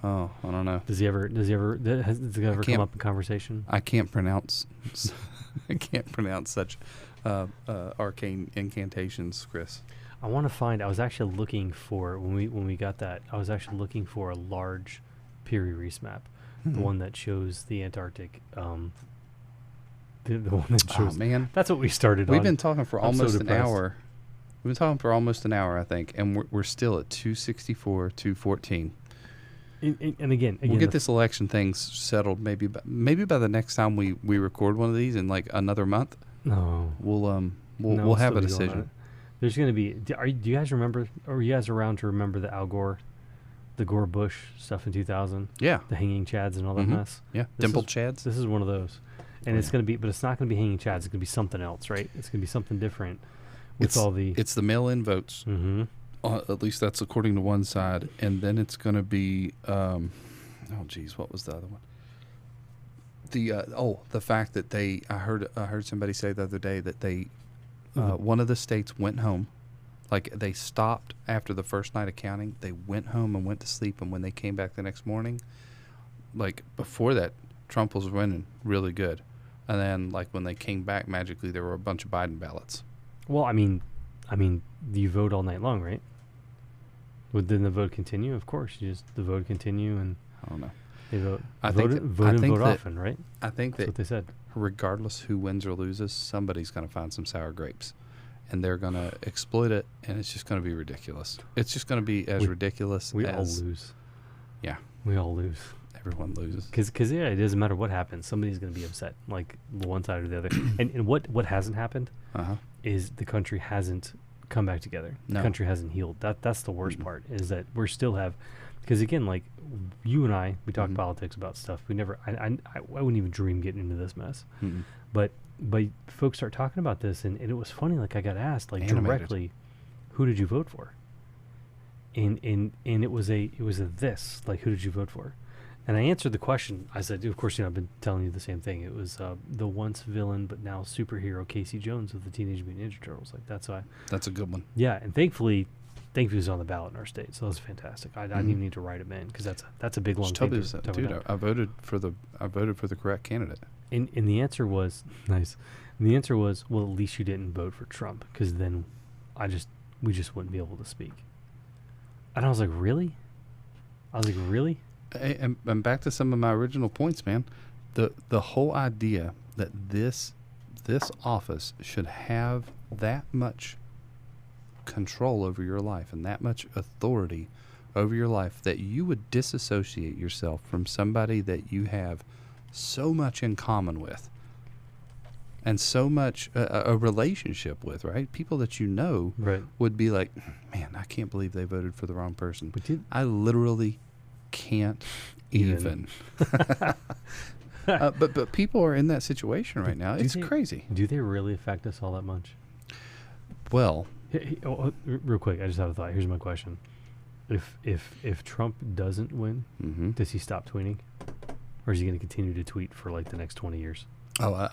Oh, I don't know. Does he ever does it ever come can't- up in conversation? I can't pronounce. I can't pronounce such arcane incantations, Chris. I want to find. I was actually looking for when we got that. I was actually looking for a large Piri Reese map, the one that shows the Antarctic. The one that Oh shows. man, That's what we started on. we've been talking for I'm so almost an depressed. hour. We've been talking for almost an hour, I think, and we're still at 264, 214. And again, We'll get the- this election thing settled maybe by the next time we record one of these in like another month. No, We'll No, we'll have still a be going on decision. it. There's going to be. Do you guys remember? Or are you guys around to remember the Al Gore, the Gore Bush stuff in 2000? Yeah, The hanging chads and all that Mhm. mess. yeah. This Dimpled is- chads. This is one of those, and Oh, it's yeah. going to be. But it's not going to be hanging chads. It's going to be something else, right? It's going to be something different. With It's- all the. It's the mail-in votes. Mm-hmm. At least that's according to one side, and then it's going to be. Oh, geez, what was the other one? The fact that I heard somebody say the other day that they one of the states went home, like they stopped after the first night of counting. They went home and went to sleep, and when they came back the next morning, like before that, Trump was winning really good, and then like when they came back magically, there were a bunch of Biden ballots. Well, I mean, you vote all night long, right? Would then the vote continue? Of course, the vote continue, and I don't know. they vote. I vote think it- that- vote I and think vote that- often, right? I think That's that what they said. regardless who wins or loses, somebody's going to find some sour grapes, and they're going to exploit it, and it's just going to be ridiculous. It's just going to be as ridiculous We all as lose. Yeah. We all lose. everyone loses. Because yeah, it doesn't matter what happens. Somebody's going to be upset, like one side or the other. and what hasn't happened Uh-huh. is the country hasn't come back together. No. The country hasn't healed. That's the worst Mm-mm. part, is that we're still have. Because again, like you and I, we talk Mhm. politics about stuff. We never. I wouldn't even dream getting into this mess. Mm-mm. But folks start talking about this, and it was funny. Like I got asked, like Animated. directly, who did you vote for? And it was a this, like, who did you vote for? And I answered the question. I said, of course, I've been telling you the same thing. It was the once villain but now superhero Casey Jones of the Teenage Mutant Ninja Turtles. Like that's why. That's a good one. Yeah, and thankfully, thankfully he was on the ballot in our state, so that was fantastic. I didn't even need to write him in because that's a big long Just thing. tell me, dude, I voted for the correct candidate. And the answer was nice. And the answer was, well, at least you didn't vote for Trump, because then we just wouldn't be able to speak. And I was like, really? And back to some of my original points, man. The whole idea that this office should have that much control over your life and that much authority over your life that you would disassociate yourself from somebody that you have so much in common with and so much a relationship with, right? People that you know Right. would be like, man, I can't believe they voted for the wrong person. But did, I literally can't even. But people are in that situation right now. It's crazy. do they really affect us all that much? Well, Real quick, I just had a thought. Here's my question: If Trump doesn't win, does he stop tweeting, or is he going to continue to tweet for like the next 20 years? oh,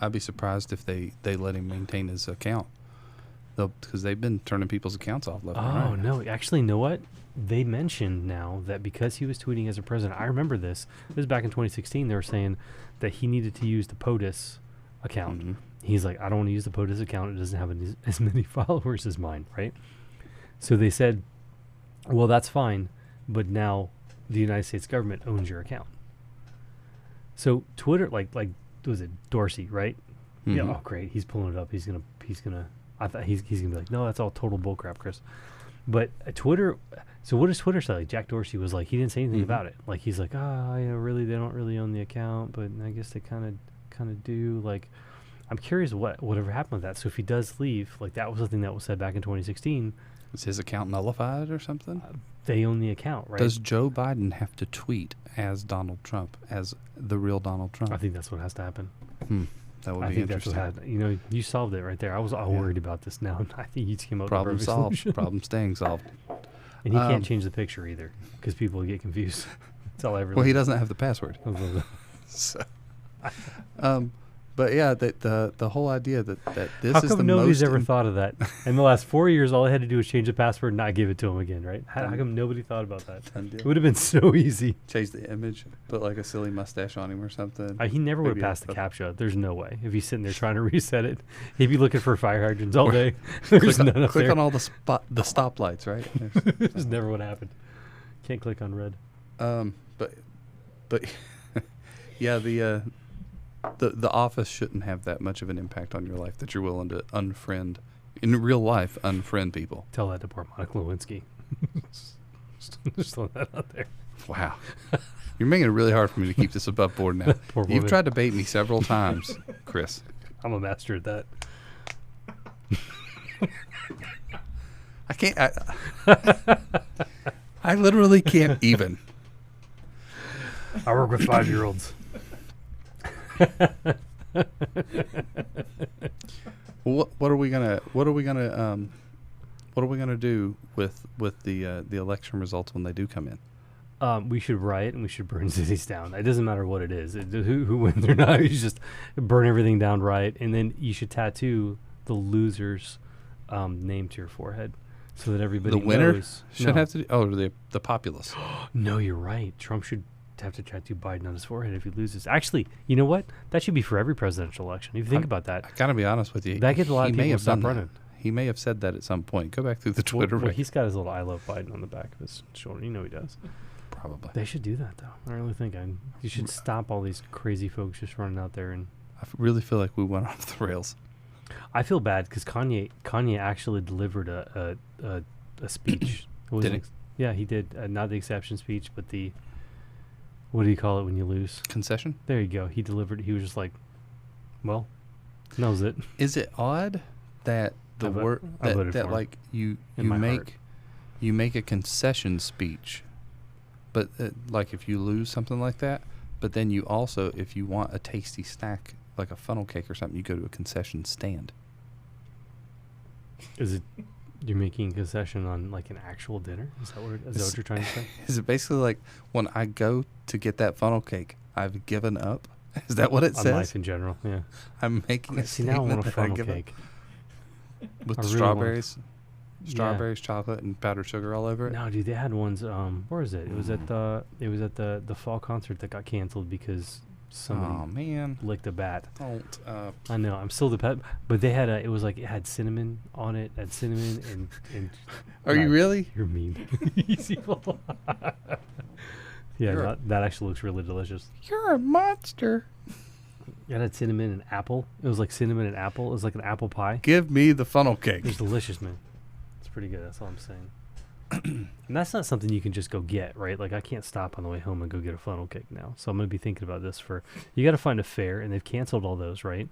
I'd be surprised if they let him maintain his account, because they've been turning people's accounts off left and Oh right. no! Actually, you know what? They mentioned now that because he was tweeting as a president, I remember this. This was back in 2016. They were saying that he needed to use the POTUS account. Mhm. He's like, I don't want to use the POTUS account. It doesn't have as many followers as mine, right? So they said, well, that's fine, but now the United States government owns your account. So Twitter, like was it Dorsey, right? Yeah. Mhm. Oh, great. He's pulling it up. He's gonna. I thought he's gonna be like, no, that's all total bullcrap, Chris. But Twitter. So what does Twitter say? Like Jack Dorsey was like, he didn't say anything about it. Like he's like, really, they don't really own the account, but I guess they kind of do. Like, I'm curious whatever happened with that. So if he does leave, like that was something that was said back in 2016. Is his account nullified or something? They own the account, right? Does Joe Biden have to tweet as Donald Trump, as the real Donald Trump? I think that's what has to happen. That would I be think that's interesting. what happened. You know, you solved it right there. I was all worried about this now. I think you came up Problem with a perfect solved. solution. Problem staying solved. And he can't change the picture either because people get confused. That's all I ever. Well, he doesn't have the password. So, but yeah, the whole idea that this How is come the nobody's most ever thought of that? In the last 4 years, all I had to do was change the password and not give it to him again, right? How come nobody thought about that? It would have been so easy. change the image, put like a silly mustache on him or something. He never would have Maybe passed the a- captcha. There's no way. If he's sitting there trying to reset it, he'd be looking for fire hydrants all day. There's none up click there. on all the stoplights, right? This never would happen. Can't click on red. But yeah, the office shouldn't have that much of an impact on your life that you're willing to unfriend in real life. Unfriend people. Tell that to poor Monica Lewinsky. Just throw that out there. Wow, you're making it really hard for me to keep this above board now. Poor You've woman. tried to bait me several times, Chris. I'm a master at that. I can't. I literally can't even. I work with 5-year-olds. What are we gonna do with the election results when they do come in? We should riot and we should burn cities down. It doesn't matter what it is. Who wins or not. You should just burn everything down, riot, and then you should tattoo the loser's name to your forehead so that everybody The winner knows. should have to. The populace. No, you're right. Trump should have to tattoo Biden on his forehead if he loses. Actually, you know what? That should be for every presidential election. If you think about that, I gotta be honest with you. that gets a lot he of may people to have stop done that. running. He may have said that at some point. Go back through the Twitter. Well, record. he's got his little "I love Biden" on the back of his shoulder. You know he does. Probably. They should do that though. I really think you should stop all these crazy folks just running out there. And Really feel like we went off the rails. I feel bad because Kanye actually delivered a speech. Did he? Yeah, he did. Not the acceptance speech, but the what do you call it when you lose? Concession. There you go. He delivered. He was just like, well, that was it. Is it odd that the I word voted that for him. like you In my make heart. you make a concession speech, but like if you lose something like that, but then you also, if you want a tasty snack like a funnel cake or something, you go to a concession stand. Is it you're making a concession on like an actual dinner? Is that what you're trying to say? Is it basically like when I go to get that funnel cake, I've given up? Is that what it On says? life in general, yeah. I'm making a See, now I want a statement that funnel give up cake. with I really strawberries. strawberries, chocolate, and powdered sugar all over it. No, dude, they had ones. Where is it? It was at the fall concert that got canceled because Oh somebody man, licked a bat. don't. I know. I'm still the pet, but they had it was like it had cinnamon on it. Had cinnamon and. Are you really? You're mean. Yeah, that actually looks really delicious. You're a monster. It had cinnamon and apple. It was like cinnamon and apple. It was like an apple pie. Give me the funnel It cake. was delicious, man. It's pretty good. That's all I'm saying. And that's not something you can just go get, right? Like I can't stop on the way home and go get a funnel cake now. So I'm going to be thinking about this you got to find a fair, and they've canceled all those, right?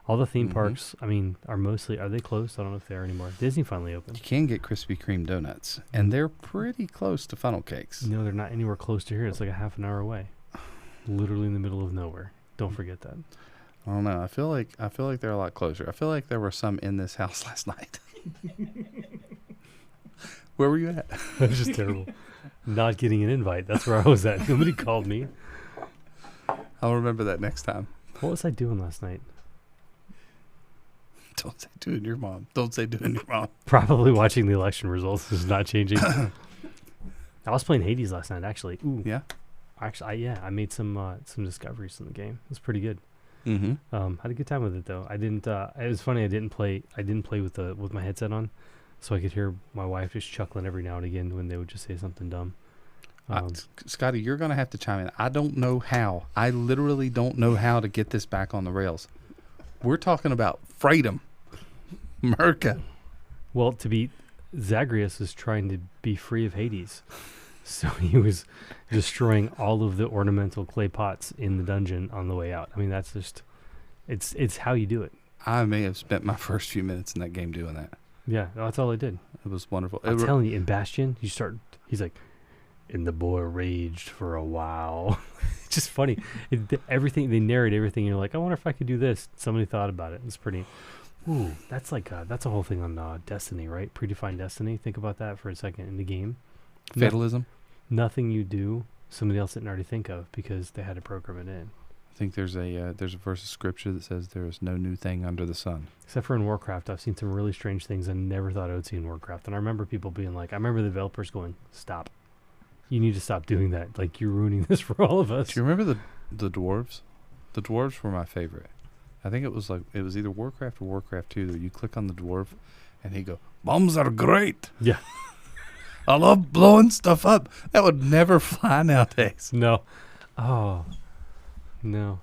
All the theme parks, I mean, are they closed? I don't know if they are anymore. Disney finally opened. You can get Krispy Kreme donuts, and they're pretty close to funnel cakes. No, they're not anywhere close to here. It's like a half an hour away. Literally in the middle of nowhere. Don't forget that. I don't know. I feel like they're a lot closer. I feel like there were some in this house last night. Where were you at? That was just terrible. Not getting an invite. That's where I was at. Nobody called me. I'll remember that next time. What was I doing last night? Don't say doing your mom. Don't say doing your mom. Probably watching the election results. This is not changing. I was playing Hades last night, actually. Ooh. Yeah. Actually, I made some discoveries in the game. It was pretty good. Mm-hmm. Had a good time with it though. I didn't. It was funny. I didn't play with my headset on, so I could hear my wife just chuckling every now and again when they would just say something dumb. Scotty, you're gonna have to chime in. I don't know how. I literally don't know how to get this back on the rails. We're talking about freedom, Merca. Well, Zagreus is trying to be free of Hades, so he was destroying all of the ornamental clay pots in the dungeon on the way out. I mean, that's just, it's how you do it. I may have spent my first few minutes in that game doing that. Yeah, that's all I did. It was wonderful. I'm telling you, in Bastion, he's like, and the boy raged for a while. It's just funny. Everything, they narrate everything. You're like, I wonder if I could do this. Somebody thought about it. It's pretty, ooh, that's like, that's a whole thing on Destiny, right? Predefined Destiny. Think about that for a second in the game. Fatalism. Nothing you do, somebody else didn't already think of because they had to program it in. I think there's a verse of scripture that says there is no new thing under the sun. Except for in Warcraft, I've seen some really strange things I never thought I would see in Warcraft. And I remember people being like, I remember the developers going, stop. You need to stop doing that. Like, you're ruining this for all of us. Do you remember the dwarves? The dwarves were my favorite. I think it was either Warcraft or Warcraft 2 that you click on the dwarf and he'd go, bombs are great. Yeah. I love blowing stuff up. That would never fly nowadays. No. Oh. No.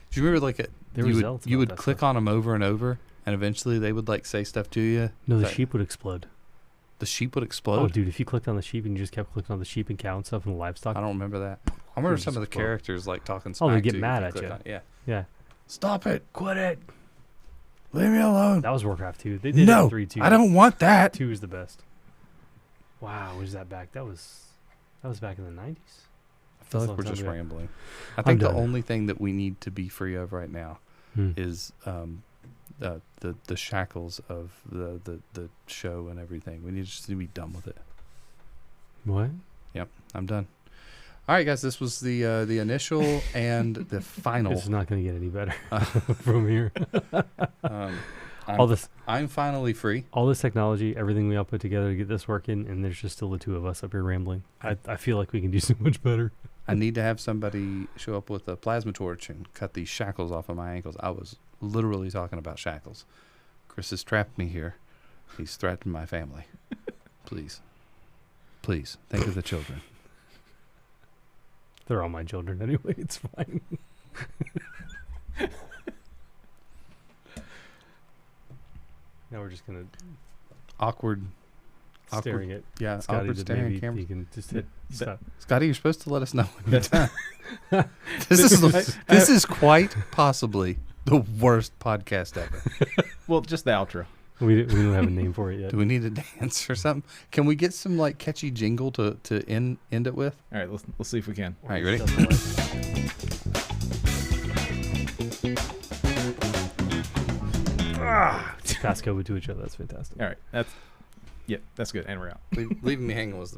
Do you remember like you would click stuff on them over and over and eventually they would like say stuff to you? No, the sheep would explode. The sheep would explode? Oh, dude, if you clicked on the sheep and you just kept clicking on the sheep and cow and stuff and the livestock. I don't remember that. I remember some of the characters like talking smack. Oh, they get to you mad if at click you. on it. Yeah. Yeah. Stop it. Quit it. Leave me alone. That was Warcraft 2. They did No, it in 3 too. I don't want that. 2 is the best. Wow, was that back? That was back in the 90s. I feel like we're just rambling. I think the only thing that we need to be free of right now is the shackles of the show and everything. We need to be done with it. What? Yep, I'm done. All right, guys, this was the initial and the final. It's not going to get any better from here. I'm finally free. All this technology, everything we all put together to get this working, and there's just still the two of us up here rambling. I feel like we can do so much better. I need to have somebody show up with a plasma torch and cut these shackles off of my ankles. I was literally talking about shackles. Chris has trapped me here. He's threatened my family. Please. Please, think of the children. They're all my children anyway. It's fine. Now we're just going to... Awkward. Staring at Yeah, Scotty, awkward staring at maybe cameras. you can just hit stop. Scotty, you're supposed to let us know when you're done. This is quite possibly the worst podcast ever. Well, just the outro. We don't have a name for it yet. Do we need a dance or something? Can we get some like catchy jingle to end it with? All right, let's see if we can. All right, you ready? Pass COVID to each other. That's fantastic. All right, that's good, and we're out. Leaving me hanging was the best.